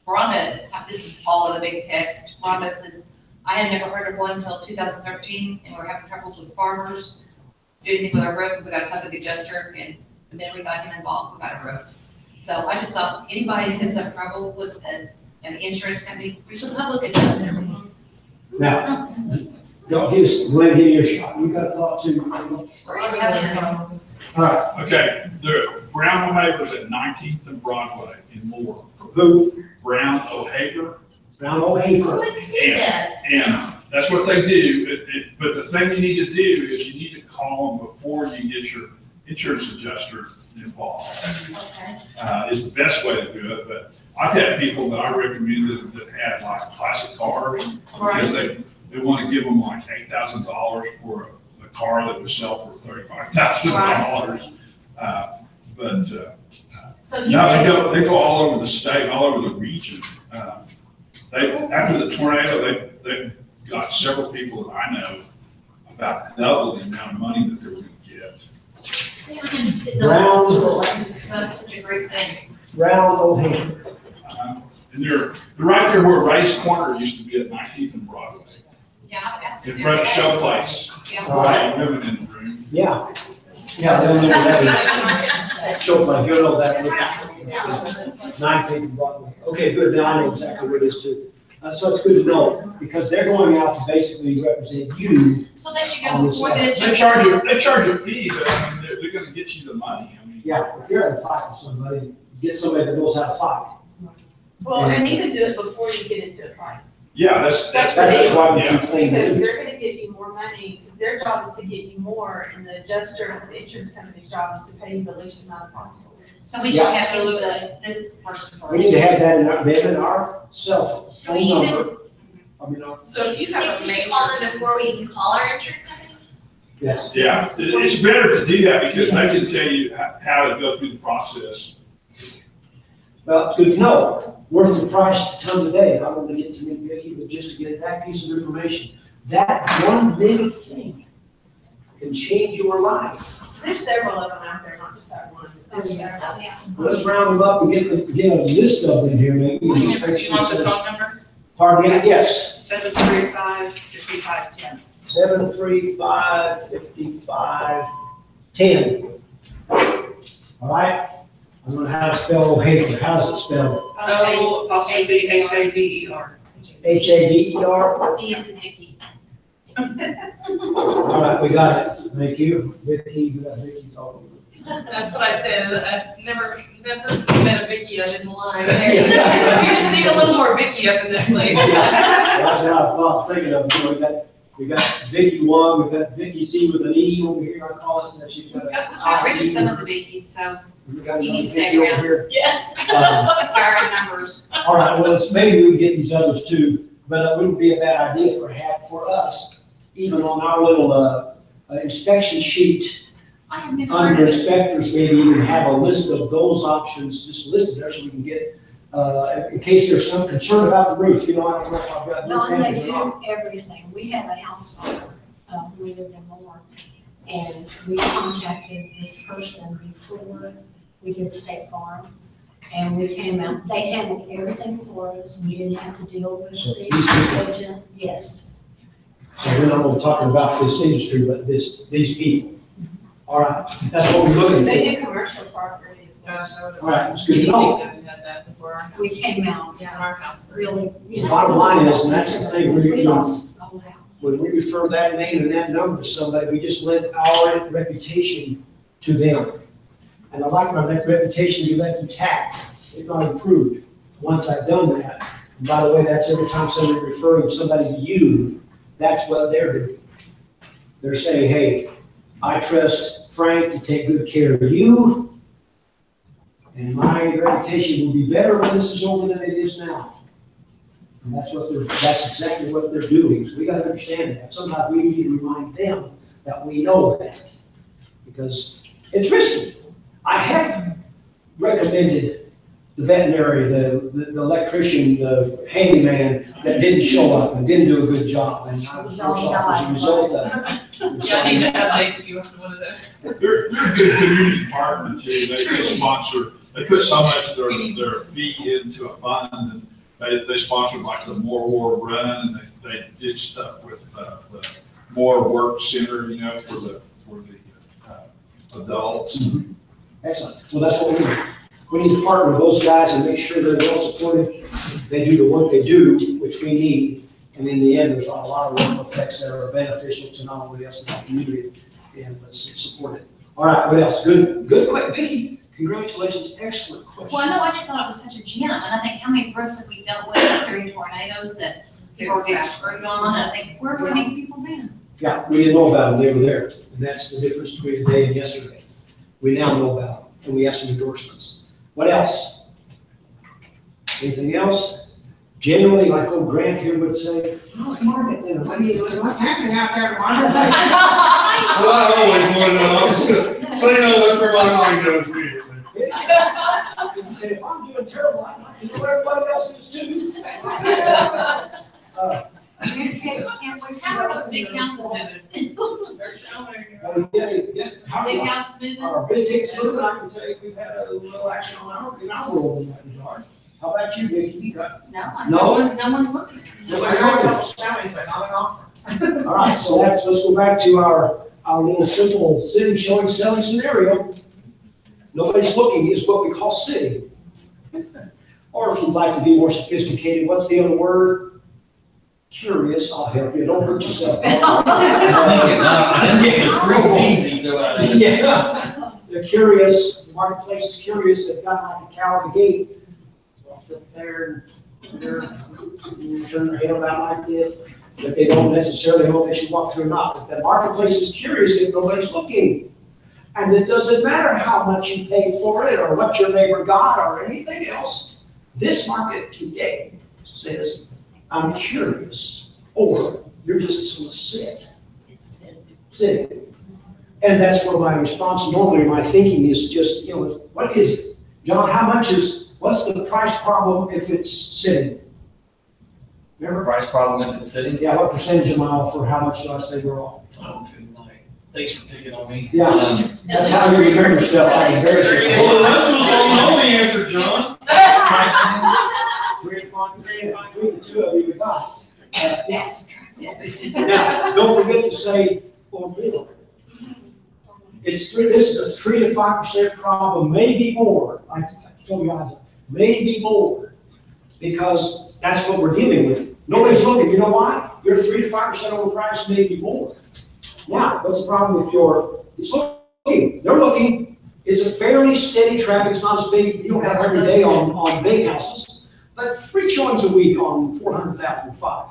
Rhonda, this is all in a big text. Rhonda says, I had never heard of one until 2013, and we're having troubles with farmers. Do anything with our roof, we got a public adjuster, and the minute we got him involved, we got a roof. So I just thought, anybody that has some trouble with an insurance company, there's a public adjuster. Now, don't give us, Glenn, give you a shot. You got a thought too? All right. Okay, the Brown O'Haver's at 19th and Broadway in Moore. Who? Brown O'Haver, Brown O'Haver. Who would see that? and that's what they do. But the thing you need to do is you need to call them before you get your insurance adjuster involved. Okay. Is the best way to do it, but I've had people that I recommended that had like classic cars, because they want to give them like $8,000 for a car that would sell for $35,000. But So you no, they go all over the state, all over the region. After the tornado, they've got several people that I know about double the amount of money that they're going to get. see, I'm interested in the tool, like, it's such a great thing. Brown O'Haver. And they're right there where Ray's Corner used to be at 19th and Broadway, Yeah, that's. in front of Showplace. Yeah. Right, women in the room. Yeah. Yeah, they'll know that. Show like, you'll know that. 19th Broadway. Okay, good, now I know exactly where it is too. So it's good to know, because they're going out to basically represent you. So they should go before the They adjuster. they charge a fee, but I mean, they're gonna get you the money. I mean, Yeah, if you're in a fight with somebody, get somebody that knows how to fight. Well, and even do it before you get into a fight. yeah, that's. That's That's why we Yeah. keep saying Because that. they're gonna give you more money, because their job is to get you more, and the adjuster, the insurance company's job is to pay you the least amount possible. So we should have this person first. We need to have that in our, them in our self phone number. I mean, So if you I have think a we should call them major. before we even call our insurance company. yes. Yeah, it's better to do that because they can tell you how to go through the process. Well, it's good to know. Worth the price to come today. I want to get some in Vickie, but just to get that piece of information. That one little thing can change your life. There's several of them out there, not just that one. There's several. Yeah. Let's round them up and get a list of them here, maybe. You want the phone number? Pardon me, yes. 735-5510. 735-5510. All right? I don't know how to spell O'Haver. How's it spelled? O apostrophe Haver. Haver? V is in Vickie. All right, we got it. Thank you. Vickie, we got Vickie talking. That's what I said, I've never met a Vickie I didn't like. We just need a little more Vickie up in this place. That's how I thought, thinking of, you know, we got Vickie 1, we got Vickie C with an E over here, I call it, and she's got an I've written some I. of the Vickies, so We got You need another to stay Vickie over around. here. yeah, our numbers. All right, well, maybe we can get these others too, but it wouldn't be a bad idea for us, even on our little inspection sheet, I have never under heard of it. inspectors, maybe even have a list of those options just listed there so we can get, in case there's some concern about the roof, you know, I don't know if I've got. No, roof they damage or not. do everything. We had a house fire, we lived in Moore, and we contacted this person before we did State Farm. And we came out, they handled everything for us, we didn't have to deal with So the these people- agent, yes. So we're not only talking about this industry, but these people. All right, that's what we're looking They for. do commercial property. Gosh, I would. All right, it's good to know. Had that before our house. We came out, Yeah, our house. really, you The know. bottom line is, and that's the thing, We lost the whole house. When we refer that name and that number to somebody, we just lend our reputation to them. And I like my reputation to be left intact, if not improved. once I've done that, and by the way, that's every time somebody referring somebody to you, that's what they're doing. They're saying, hey, I trust Frank to take good care of you, and my reputation will be better when this is over than it is now. And that's exactly what they're doing. So we gotta understand that. Sometimes we need to remind them that we know that. Because it's risky. I have recommended the veterinary, the electrician, the handyman that didn't show up and didn't do a good job, and I was forced off as a result of it. Yeah, I need to have IT on one of those. They're a good community partner too. They sponsor, they put so much of their fee into a fund, and they sponsored like the More War Run, and they did stuff with the More Work Center, you know, for the adults. Mm-hmm. Excellent. Well, that's what we need. We need to partner with those guys and make sure they're well supported. They do the work they do, which we need. And in the end, there's a lot of ripple effects that are beneficial to not only us, but the community, and let's support it. All right, what else? Good, quick. Vickie, congratulations. Excellent question. Well, no, I just thought it was such a gem, and I think how many groups have we dealt with during tornadoes that people are getting screwed on, and I think, where have these people been? Yeah, we didn't know about them. They were there. And that's the difference between today and yesterday. We now know about them, and we have some endorsements. What else? Anything else? Generally, like old Grant here would say, oh, it's market then. What are you doing? What's happening out there in marketplace? Well, I always want to know. So you know, that's where my mind goes immediately. He said, if I'm doing terrible, I'd like to know where everybody else is too. How are those big houses moving? They're showing. Big houses moving? Our big tickets moving, I can tell you, we've had a little action in our world in that regard. How about you, Vickie? You got? No one's looking at me. I got a couple showings, but not an offer. All right, so let's go back to our little simple sitting, showing, selling scenario. Nobody's looking is what we call sitting. Or if you'd like to be more sophisticated, what's the other word? Curious, I'll help you, don't hurt yourself. It's 3 C's you throw out there. Yeah, they're curious, the marketplace is curious, they've got like a cow at the gate. Walked up there, and turn their head around like this, but they don't necessarily know if they should walk through or not. But the marketplace is curious if nobody's looking. And it doesn't matter how much you paid for it, or what your neighbor got, or anything else. This market today says, I'm curious, or you're just going to sit. Sitting. And that's where my response, normally my thinking is just, what is it? John, what's the price problem if it's sitting? Remember? Price problem if it's sitting? Yeah, what percentage am I off, or how much do I say we're off? Oh, good night. Thanks for picking on me. Yeah, that's how you remember stuff. I was very sure. Well, the rest of us all know the answer, John. Between the two of you, we got. Now, don't forget to say, or more. This is a 3 to 5% problem, maybe more. I told you, maybe more. Because that's what we're dealing with. Nobody's looking. You know why? You're 3 to 5% overpriced, maybe more. Now, what's the problem if it's looking? They're looking. It's a fairly steady traffic. It's not as big. You don't have every day on big houses, but 3 showings a week on 400,005.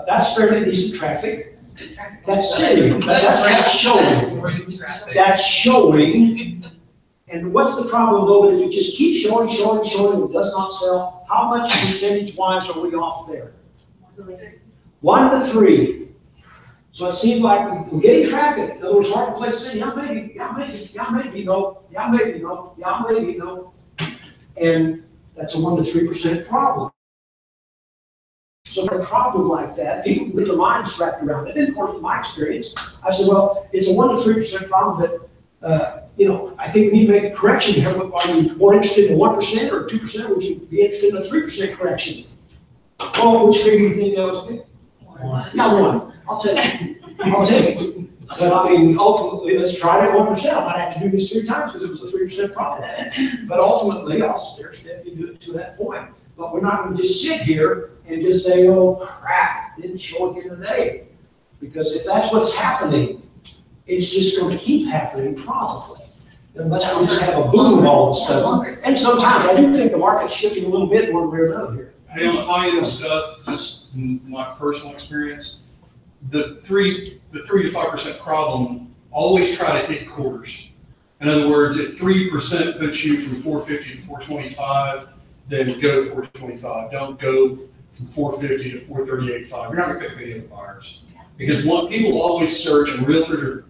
That's fairly decent traffic. That's good traffic. That's sitting. That's not showing. That's showing. And what's the problem though? But if it just keeps showing, and it does not sell, how much percentage-wise are we off there? 1 to 3. So it seems like we're getting traffic. In other words, marketplace saying, yeah, maybe, no. And that's a 1 to 3% problem. So for a problem like that, people get their minds wrapped around it. And of course, from my experience, I said, well, it's a 1 to 3% problem that, I think we need to make a correction here. Are you more interested in 1% or 2%? Would you be interested in a 3% correction? Well, which figure do you think that was? 1. Not 1. I'll take it. So, ultimately, let's try it at 1%. I might have to do this 3 times because it was a 3% problem. But ultimately, I'll step you to that point. But we're not going to just sit here and just say, oh, crap, it didn't show again today. Because if that's what's happening, it's just going to keep happening probably. unless we just have a boom all of a sudden. And sometimes I do think the market's shifting a little bit one way or another here. Hey, on the high-end stuff, just my personal experience, the 3 to 5% problem, always try to hit quarters. In other words, if 3% puts you from 450 to 425, then go to 425. Don't go from 450 to 438.5. You're not gonna pick any of the buyers. Because people always search, and realtors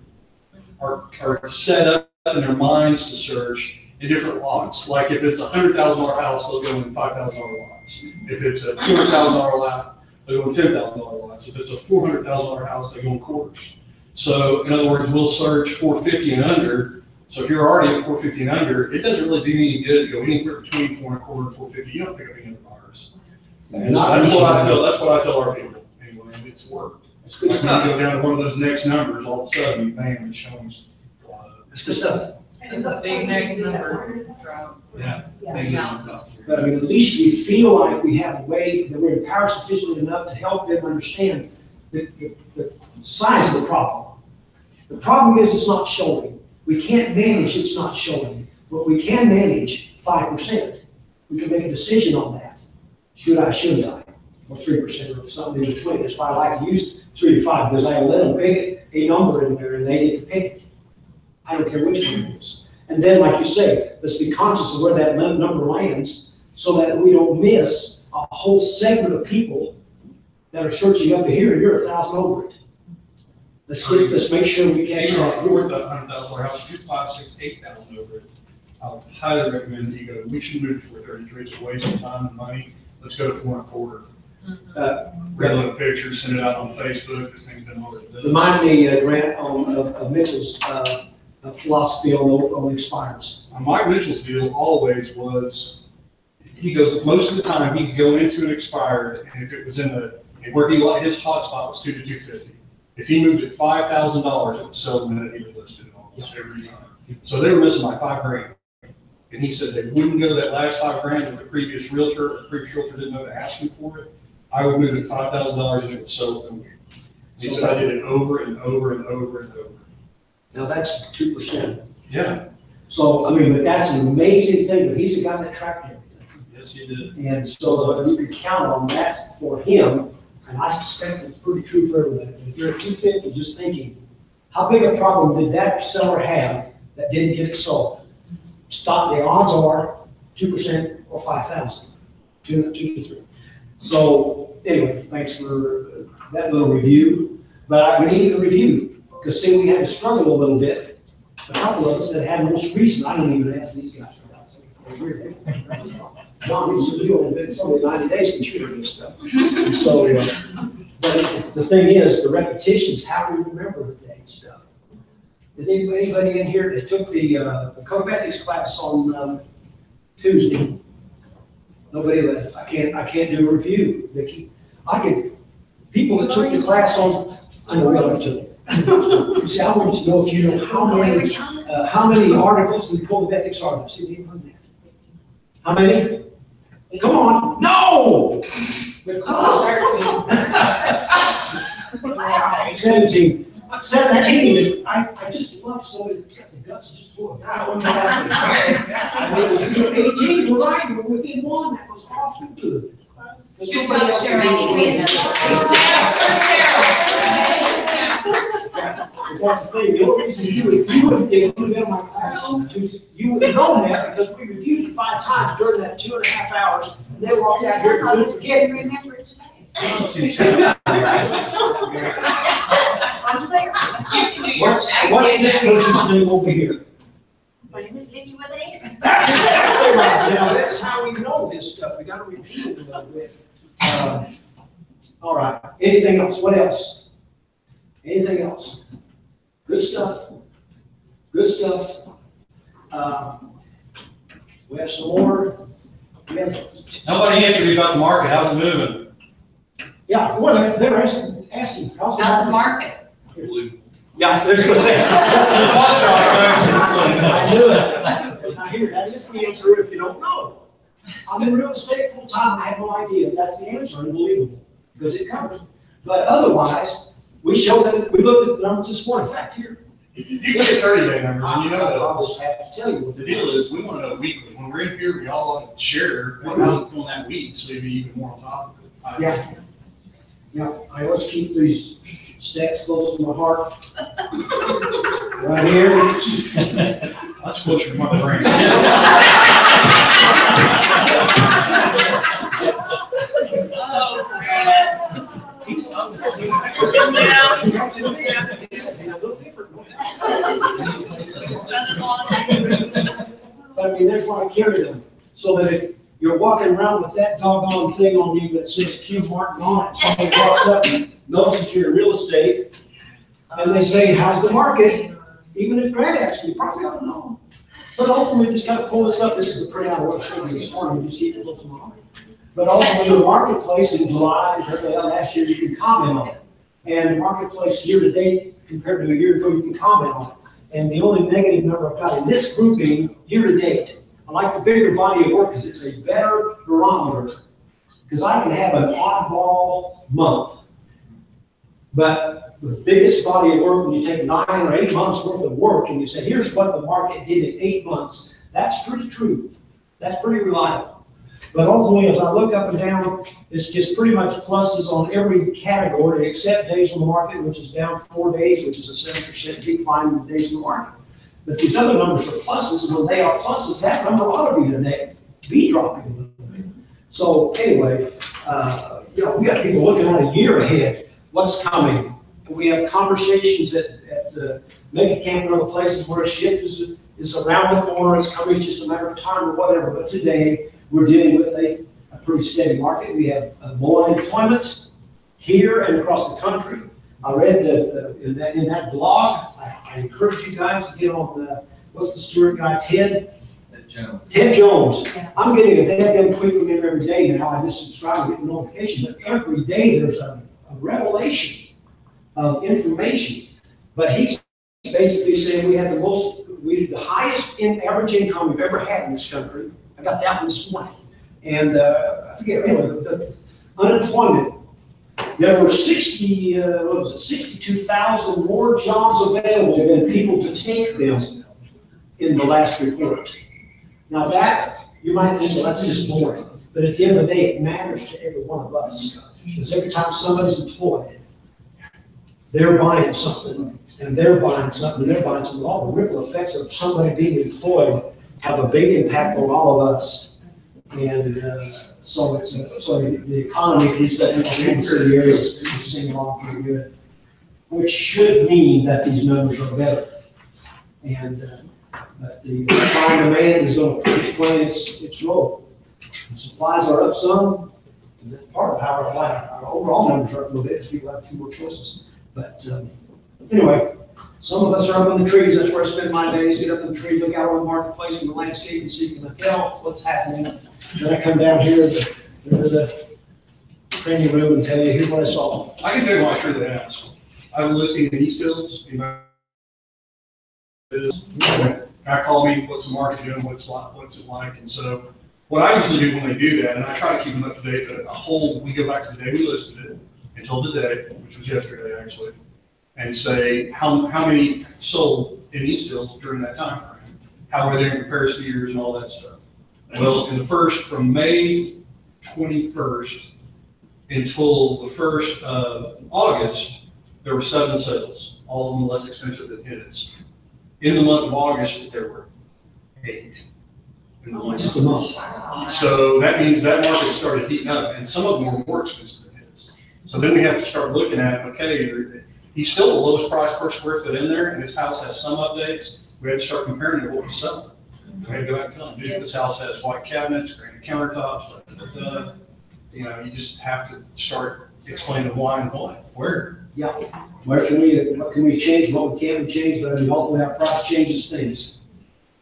are set up in their minds to search in different lots. Like if it's a $100,000 house, they'll go in $5,000 lots. If it's a $200,000 lot, they'll go in $10,000 lots. If it's a $400,000 house, they go in quarters. So in other words, we'll search 450 and under. So if you're already at 450 and under, it doesn't really do you any good to go anywhere between 425 and 450. You don't pick up any other buyers. And so that's what I tell our people. Anyway, and it's worked. It's good stuff. You go down to one of those next numbers, all of a sudden, bam, it shows. It's good stuff. It's a big next number. Yeah. But I mean, at least we feel like we have a way that we're empowered sufficiently enough to help them understand the size of the problem. The problem is it's not showing. We can't manage it's not showing, but we can manage 5%. We can make a decision on that. Should I, shouldn't I? Or 3% or something in between. That's why I like to use 3 to 5, because I let them pick a number in there and they get to pick it. I don't care which one it is. And then, like you say, let's be conscious of where that number lands so that we don't miss a whole segment of people that are searching up to here and you're 1,000 over it. Let's make sure we catch Even our our fourth $100,000 house, if you're 5, 6, 8,000 over it, I would highly recommend that you go, we should move to 433. It's a waste of time and money. Let's go to 425. Rather than pictures, send it out on Facebook. This thing's been over. Remind me, Grant, of Mitchell's philosophy on the expires. Mike Mitchell's deal always was, he goes, most of the time he could go into an expired, and if it was in where his hot spot was 2 to 250. If he moved it $5,000, it would sell the minute he would list it almost every time. So they were missing like $5,000. And he said they wouldn't go that last $5,000 if the previous realtor didn't know to ask him for it. I would move it $5,000 and it would sell within a week. He said I did it over and over and over and over. Now that's 2%. Yeah. So, I mean, but that's an amazing thing, but he's the guy that tracked everything. Yes, he did. And so you can count on that for him, and I suspect it's pretty true for everybody. If you're at 250, just thinking, how big a problem did that seller have that didn't get it sold? Stop, the odds are 2% or 5,000, 2 to 3. So anyway, thanks for that little review, but we needed a review, because see, we had to struggle a little bit. A couple of us that had most recent, I didn't even ask these guys for that. John, we should do it, it's only 90 days since you heard this stuff. So, but the thing is, the repetition is how we remember the dang stuff. Did anybody in here that took the code of ethics class on Tuesday? Nobody left. I can't do a review, Vickie. People that took the class on, I know we already took it. See, I want to know if you know how many articles in the code of ethics are there. See, we haven't done that. How many? Come on. No! The code 17. 17. I just love somebody to get the guts just for it. I mean, it was 18, we're right, we're within 1. That was awfully good. Good job, Sharon. That's the thing, the only reason you do it, you wouldn't get in my class, you would have known that because we reviewed it 5 times during that 2.5 hours. And they walked out here and couldn't forget it. Remember it today. I'm there. What's this person's name over here? My name is Vickie with an That's exactly right. You know, that's how we know this stuff. We gotta repeat it a little bit. All right, anything else? What else? Anything else? Good stuff. Good stuff. We have some more. Nobody answered me about the market. How's it moving? Yeah, well, they're asking. How's the market? Yeah, there's gonna say. I knew it. Now here, that is the answer if you don't know. I'm in real estate full time. I have no idea. That's the answer. Unbelievable, because it covers. But otherwise, we showed that we looked at the numbers this morning. In fact, here, You can get 30-day numbers, and you know I'll those. just have to tell you. The deal is, we want to know weekly. When we're in here, we all want to share what how it's going that week, so you'd be even more on top of it. Yeah. Yeah, I always keep these stats close to my heart. Right here. That's closer to my brain. He's a little different. But I mean, there's why I carry them, so that if you're walking around with that doggone thing on you that says Kim Martin on it, somebody walks up and notices you're in real estate, and they say, how's the market? Even if Greg asks you, probably ought to know. But ultimately, just kind of pull this up. This is a printout of what I showed you this morning. You just keep it close to my heart. But ultimately, the marketplace in July compared to last year, you can comment on it. And the marketplace year to date compared to a year ago, you can comment on it. And the only negative number I've got in this grouping year to date, I like the bigger body of work because it's a better barometer. Because I can have an oddball month. But the biggest body of work, when you take 9 or 8 months worth of work and you say, here's what the market did in 8 months, that's pretty true. That's pretty reliable. But ultimately, as I look up and down, it's just pretty much pluses on every category except days on the market, which is down 4 days, which is a 7% decline in the days on the market. But these other numbers are pluses, and when they are pluses, that number ought to be today, be dropping a little bit. So anyway, we got people looking at a year ahead, what's coming. We have conversations at Mega Camp and other places where a shift is around the corner, it's coming, it's just a matter of time or whatever. But today, we're dealing with a pretty steady market. We have more unemployment here and across the country. I read in that blog, I encourage you guys to get on what's the Stewart guy, Ted Jones. I'm getting a damn tweet from him every day now. I just subscribe and get the notification, but every day there's a revelation of information. But he's basically saying we have the highest average income we've ever had in this country. I got that one this morning. And I forget, anyway, the unemployment. There were 62,000 more jobs available than people to take them in the last report. Now that, you might think, well, that's just boring. But at the end of the day, it matters to every one of us. Because every time somebody's employed, they're buying something, and they're buying something, and they're buying something. All the ripple effects of somebody being employed have a big impact on all of us. And so the economy, at least that in the city area, is singing along pretty good, which should mean that these numbers are better. And but the supply and demand is going to play its role. The supplies are up some, and that's part of how our overall numbers are up a little bit, because people have a few more choices. But anyway, some of us are up in the trees. That's where I spend my days. Get up in the trees, look out on the marketplace and the landscape, and see, can I tell what's happening? Then I come down here to the training room and tell you, here's what I saw. I can tell you why I treat the house. I have a listing in East Hills. Guy called me, what's the market doing, what's it like? And so what I usually do when they do that, and I try to keep them up to date, but we go back to the day we listed it until today, which was yesterday actually, and say how many sold in East Hills during that time frame. How were they in comparison to years and all that stuff. Well, from May 21st until the 1st of August, there were 7 sales, all of them less expensive than his. In the month of August, there were 8. In the month. Just a month. So that means that market started heating up, and some of them were more expensive than his. So then we have to start looking at, okay, he's still the lowest price per square foot in there, and his house has some updates. We had to start comparing to what he's selling. We had to go back and tell him, dude, this house has white cabinets, granite countertops, you just have to start explaining why and why, where. Yeah. What can we change, what we can't change, but I mean, hopefully our price changes things.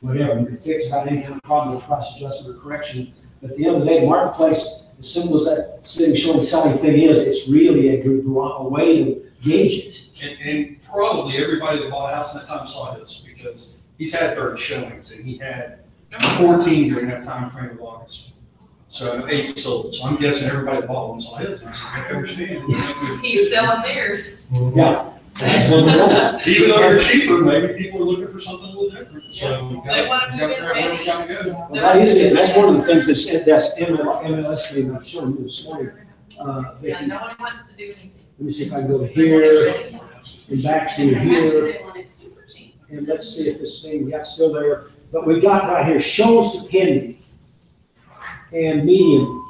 Whatever, you can fix about any kind of problem with price adjustment or correction. But at the end of the day, the marketplace, as simple as that sitting, showing, selling thing is, it's really a way to gauge it. And probably everybody that bought a house in that time saw this, because he's had 30 showings and he had 14 during that time frame of August. So 8 sold. So I'm guessing everybody that bought one saw his. And I said, I understand. He's selling theirs. Yeah. That's one of those. Even though you're cheaper, maybe people are looking for something a little different, so. They wanna gotta move figure out where we gotta go. Well, that is it. That's one of the things that's MLS thing I've shown you this morning. Yeah, Vickie, no one wants to do anything. let me see if I can go to here and back to And actually, here. they want it super cheap. And let's see if this thing, yeah, it's still there. But we've got right here, shows depending and median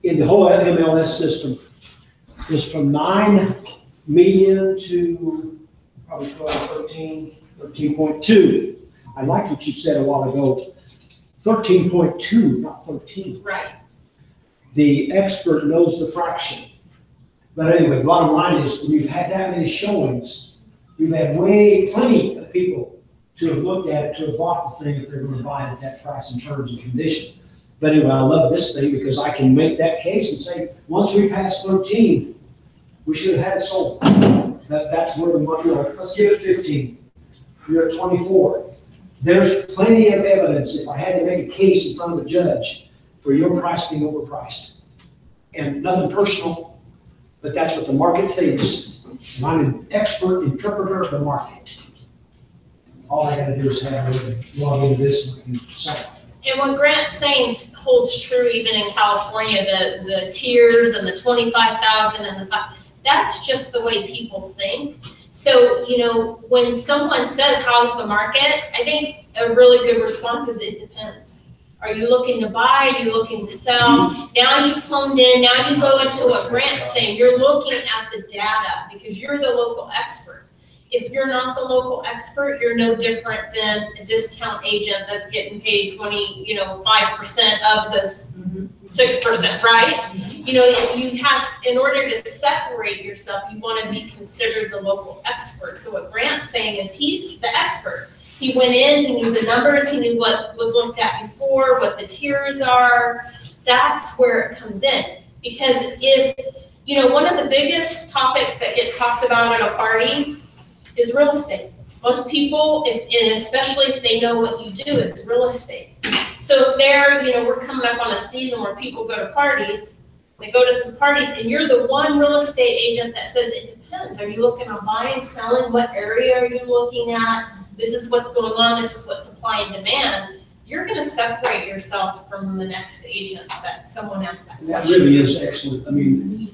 in the whole MLS system is from 9 median to probably 12, 13, 13.2. I like what you said a while ago, 13.2, not 13. Right. The expert knows the fraction. But anyway, bottom line is, when you've had that many showings, you've had plenty of people to have looked at it, to have bought the thing if they're gonna buy it at that price and terms and condition. But anyway, I love this thing because I can make that case and say, once we pass 13, we should have had it sold. That's where the money, let's give it 15. You're at 24. There's plenty of evidence, if I had to make a case in front of a judge, for your price being overpriced. And nothing personal, but that's what the market thinks. And I'm an expert interpreter of the market. All I gotta do is have a log into this and we can sign. And what Grant's saying holds true even in California, the tiers and the 25,000 and the 5, that's just the way people think. So, you know, when someone says, how's the market? I think a really good response is, it depends. Are you looking to buy? Are you looking to sell? Now you've honed in, now you go into what Grant's saying. You're looking at the data because you're the local expert. If you're not the local expert, you're no different than a discount agent that's getting paid 5% of this 6%, right? You know, you have, in order to separate yourself, you want to be considered the local expert. So what Grant's saying is he's the expert. He went in, he knew the numbers, he knew what was looked at before, what the tiers are. That's where it comes in. Because if, you know, one of the biggest topics that get talked about at a party is real estate. Most people, and especially if they know what you do, it's real estate. So if there's, you know, we're coming up on a season where people go to parties, they go to some parties, and you're the one real estate agent that says it depends. Are you looking at buying, selling? What area are you looking at? This is what's going on. This is what supply and demand. You're going to separate yourself from the next agent that someone asks that That question. really is excellent. I mean,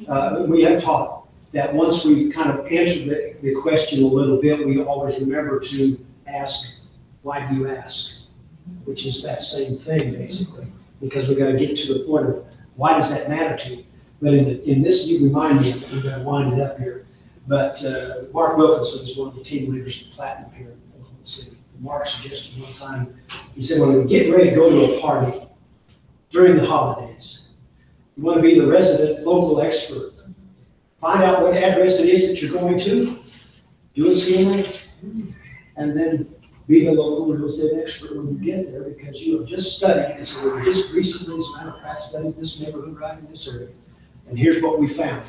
we have taught that once we kind of answered the question a little bit, we always remember to ask, why do you ask? Which is that same thing, basically, because we got to get to the point of why does that matter to you? But in this, you remind me, we're going to wind it up here, but Mark Wilkinson is one of the team leaders at Platinum here in Oklahoma City. Mark suggested one time, he said, when we get ready to go to a party during the holidays, you want to be the resident local expert. Find out what address it is that you're going to, do a CMA, and then be the local real estate expert when you get there, because you have just studied, and so we just recently, as a matter of fact, studied this neighborhood right in this area, and here's what we found.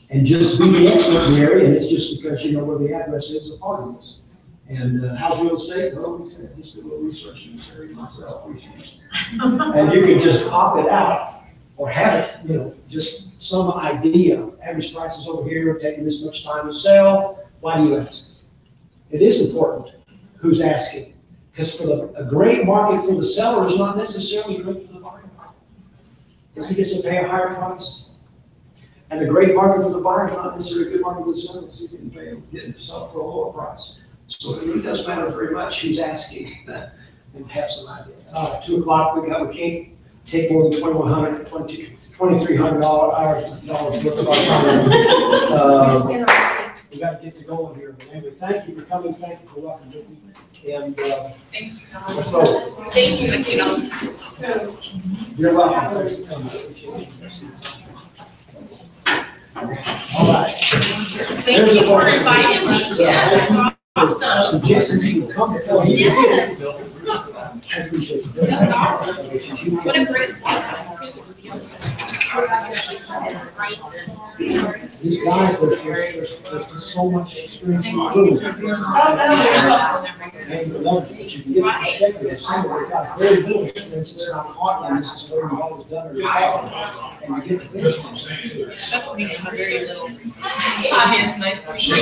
And just be the expert in the area, and it's just because you know where the address is, the party is. And how's real estate? Well, I just did a little research in this area myself. And you can just pop it out, or have it, you know, just some idea. Average prices over here, taking this much time to sell. Why do you ask? It is important who's asking, because for a great market for the seller is not necessarily great for the buyer. Because he gets to pay a higher price. And a great market for the buyer is not necessarily a good market for the seller, because he can get sell for a lower price. So it really does matter very much who's asking and have some idea. 2 o'clock, we can't take more than $2,100, $2,300 worth of our time. We got to get to going here. But anyway, thank you for coming. Thank you for welcoming me. And Thank you so much. so Thank you, Vickie. So, you're welcome. All right. Thank you for inviting me. Yeah, that's awesome. Suggesting you can come before you. Yes. I appreciate it. That's awesome. What a great These guys, there's so much experience in the room. And the one that you can get a perspective of somebody that got very little experience, it's not caught in this, is where you've always done it. And you get the benefits. That's me, I'm very little. Hi, it's nice to meet you.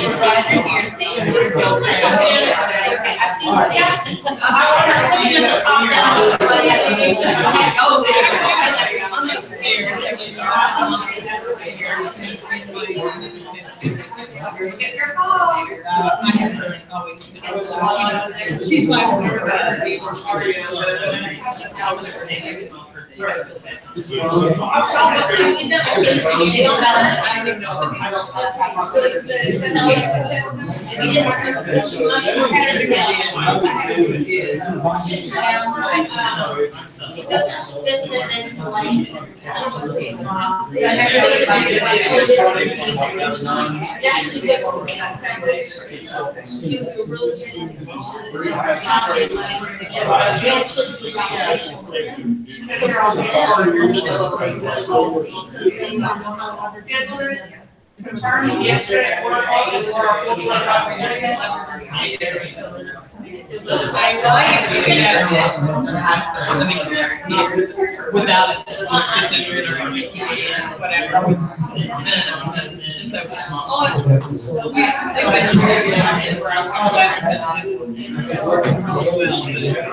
I've seen, yeah. I want to see you in the top down. Oh, I'm like scared. Get your call. I have her always. She's my favorite. I'm sorry. I don't even know. Confirming yesterday at 4 o'clock before our 4 o'clock conversation. I used to get out without it, just considered or whatever. And so, we think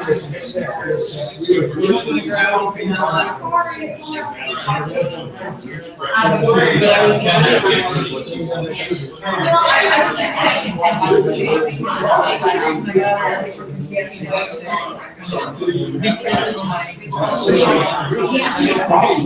that's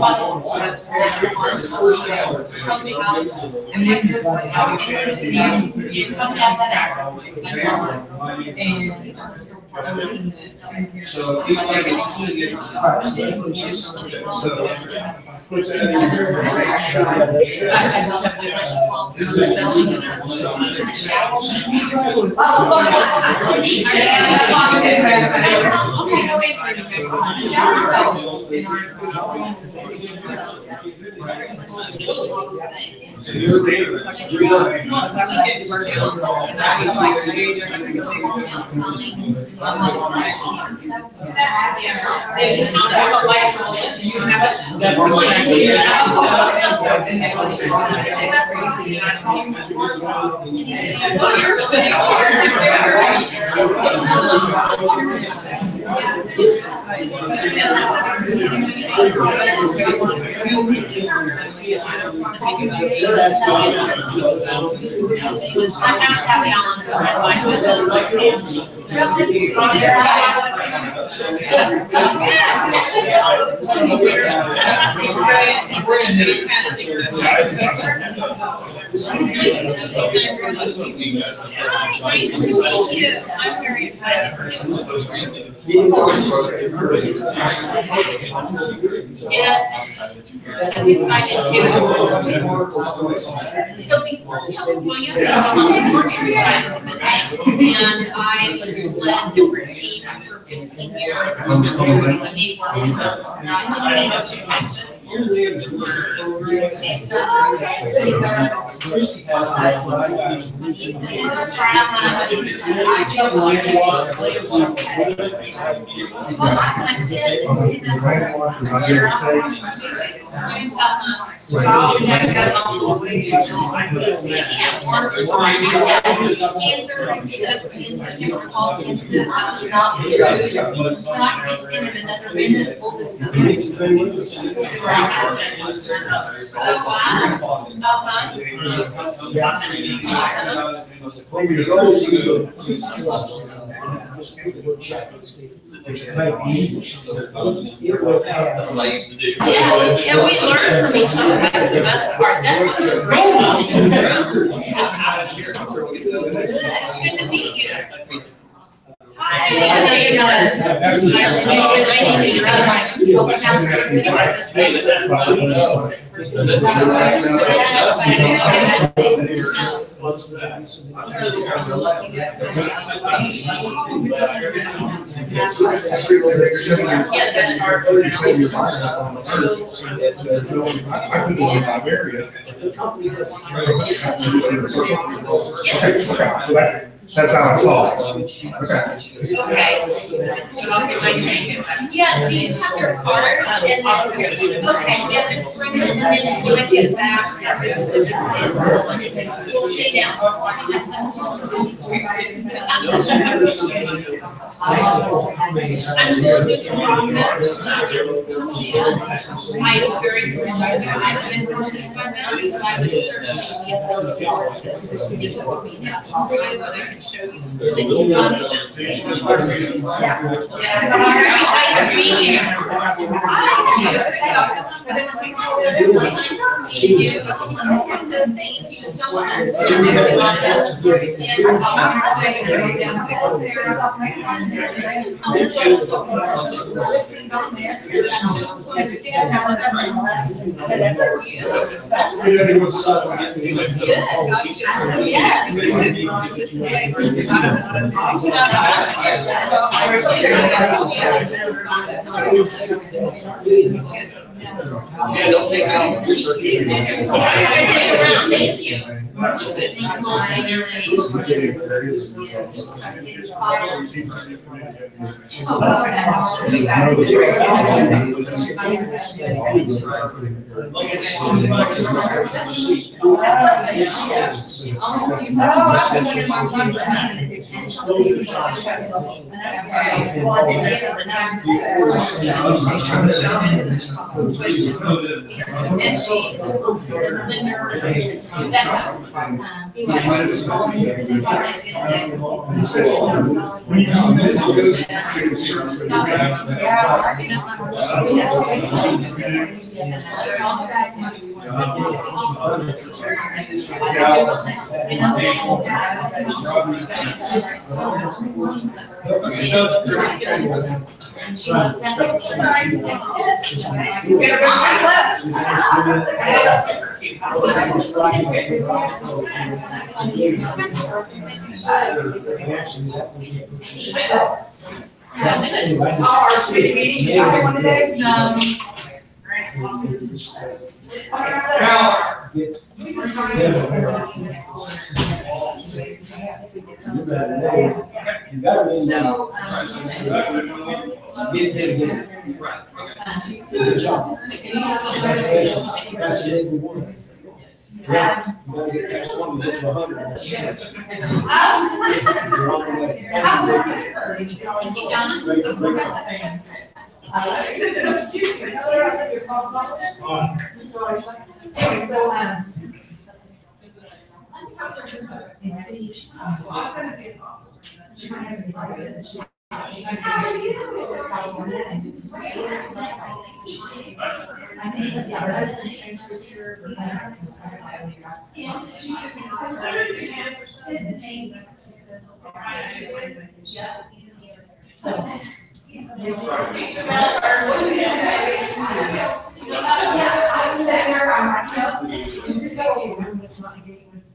very good. All that I'm very excited for you. Yes, I'm excited too. So before, well, you have something more excited than that, and I led different teams for 15 years. That's what I used to do. Yeah, and we learn from each other, that's the best part, that's what's so great about it. It's good to meet you. That's how I saw it. Okay. Yeah, do you have your card? And then, okay, yeah, just bring it and then when I get back. We'll see now. I'm still in this process. My very first time, I've been working by now, so I would certainly be a support. See what would be necessary, but I can show you something. Nice to meet you. So thank you so much. Yeah, don't take out your certificate. Thank you. Good job. Congratulations. That's it, we won. Yeah, you gotta get past one, get to 100. You're on the way.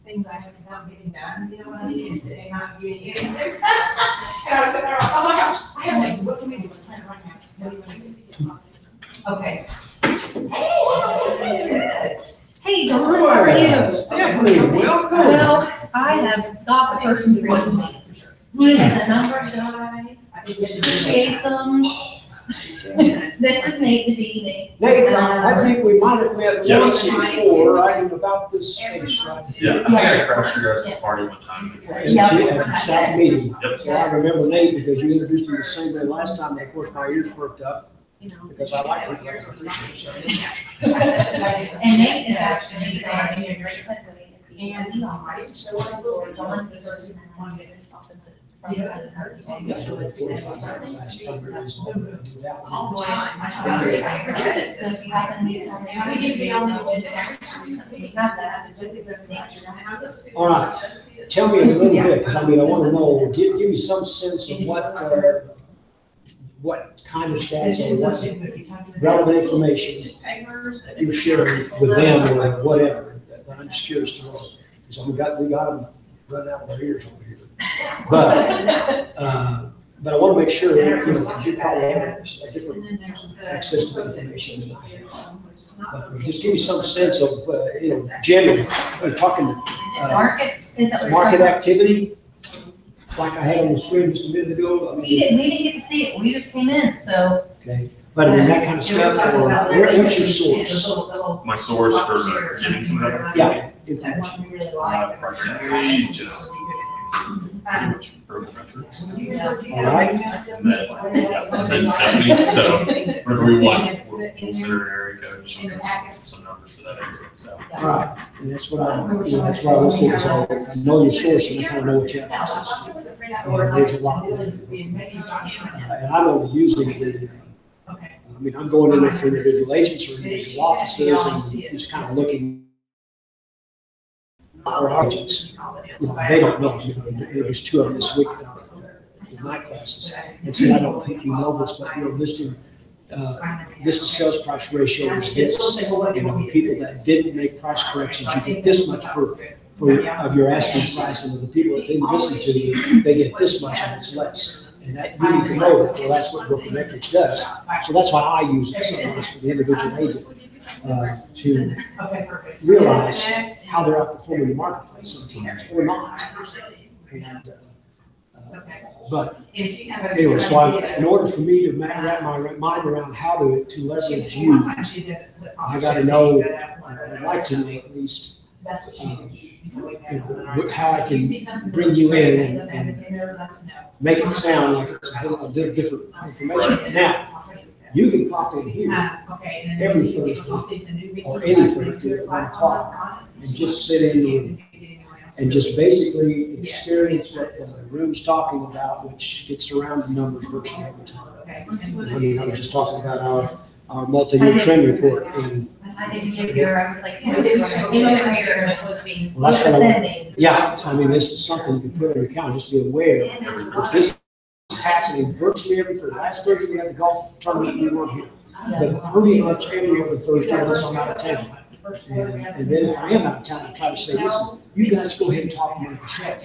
Things I have without getting done, you know what I mean? It's sitting not getting anything. And I was sitting there, oh my gosh, I have like, what can we do? Let's plan it right now. What do you want to do? Okay. Hey, Dawn, how are you? Stephanie, welcome. Well, I have got the person who wrote me. He is a numbers guy. I appreciate them. This is Nate, the D. Nate, I think we might have met once before, right, about this space, right? Yeah, I think I crashed your guys' party one time. At South meeting. Yep. So I remember Nate because you introduced him the same day last time, and of course my ears perked up. Because I like it. And Nate is actually a great friend of me. And he always so Dawn is opposite. From the cousin hers. All the time. So if you happen to need something, you have that. All right, tell me a little bit, because I mean, I want to know, give me some sense of what kind of stats or what relevant information you're sharing with them or whatever. I'm just curious to know, because we got them running out of their ears over here. But I want to make sure, you know, you probably have a different access to information than I have. But just give me some sense of, you know, generally, we're talking Market, is that what you're market talking about? activity. like I had on the screen just a minute ago. I mean, We didn't get to see it, we just came in, so. okay, but I mean, that kind of stuff, or what's your source? My source for getting some of that. Yeah, information. Primarily just pretty much urban metrics. All right, And then Stephanie, so whenever we want, we'll consider an area code, she'll get some numbers for that area, so. all right, and that's what that's what I was saying, so if you know your source, and you kind of know what you have access to. And there's a lot. And I'm only using the, I mean, I'm going in there for individual agents or individual offices and just kind of looking. Our agents, they don't know, there was 2 of them this week in my classes. And said, I don't think you know this, but you're listing, this to sales price ratio is this. And of the people that didn't make price corrections, you get this much of your asking price, and of the people that didn't listen to you, they get this much and it's less. And that you need to know that, well, that's what Broker Metrics does. So that's why I use it sometimes for the individual agent. To realize how they're outperforming the marketplace sometimes, or not. And, but anyway, so in order for me to wrap my mind around how to leverage you, I got to know, I'd like to know at least, how I can bring you in and make it sound like it's a bit different information. Now, you can pop in here every Thursday or any Thursday at 1 o'clock and just sit in and just basically experience what the room's talking about, which gets around the numbers virtually every time. I mean, I was just talking about our multi-year trend report, and I didn't get here, I was like, he was here and it was being well, that's what I want. represented. Yeah, so I mean, this is something you can put on your calendar, just be aware of this. Happening virtually every Thursday. Last Thursday we had the golf tournament, we weren't here. But pretty much every other Thursday unless I'm out of town. And then if I am out of town, I try to say, listen, you guys go ahead and talk among yourself.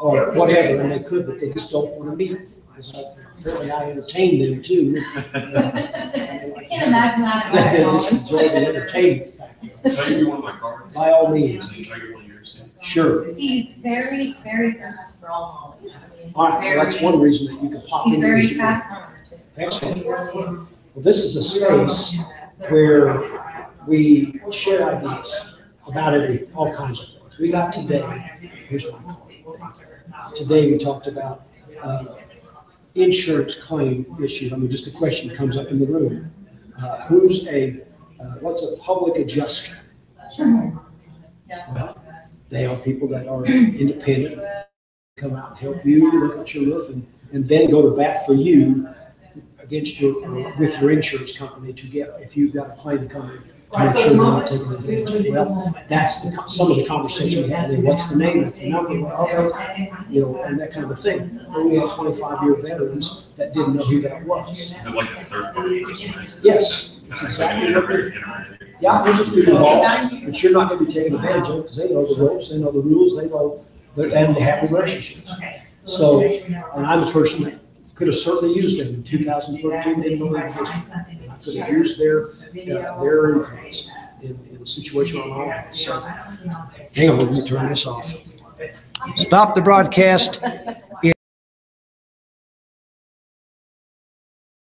Or whatever, and they could, but they just don't want to meet. Apparently I entertain them too. I can't imagine that. They just enjoy the entertainment factor. Can I give you one of my cards? By all means. Can I get one of yours? Sure. He's very, very thirsty for all knowledge. All right, well, that's one reason that you can pop in. He's very fast learner too. Excellent. Well, this is a space where we share ideas about all kinds of things. We got today, here's one. Today we talked about insurance claim issues. I mean, just a question comes up in the room. What's a public adjuster? Well, they are people that are independent, come out and help you look at your roof and then go to bat for you against with your insurance company to get, if you've got a claim to come in, to make sure you're not taking advantage. Well, that's some of the conversation we had. What's the name? What's the number? Okay, and that kind of thing. And we had 25-year veterans that didn't know who that was. Is it like a third party? Yes, it's exactly what it is. Yeah, they're just involved, but you're not going to be taken advantage of because they know the ropes, they know the rules, they know, and they have relationships. So, and I'm the person that could have certainly used them in 2013. They didn't know their business. I could have used their influence in a situation on my own. So, hang on, let me turn this off. Stop the broadcast.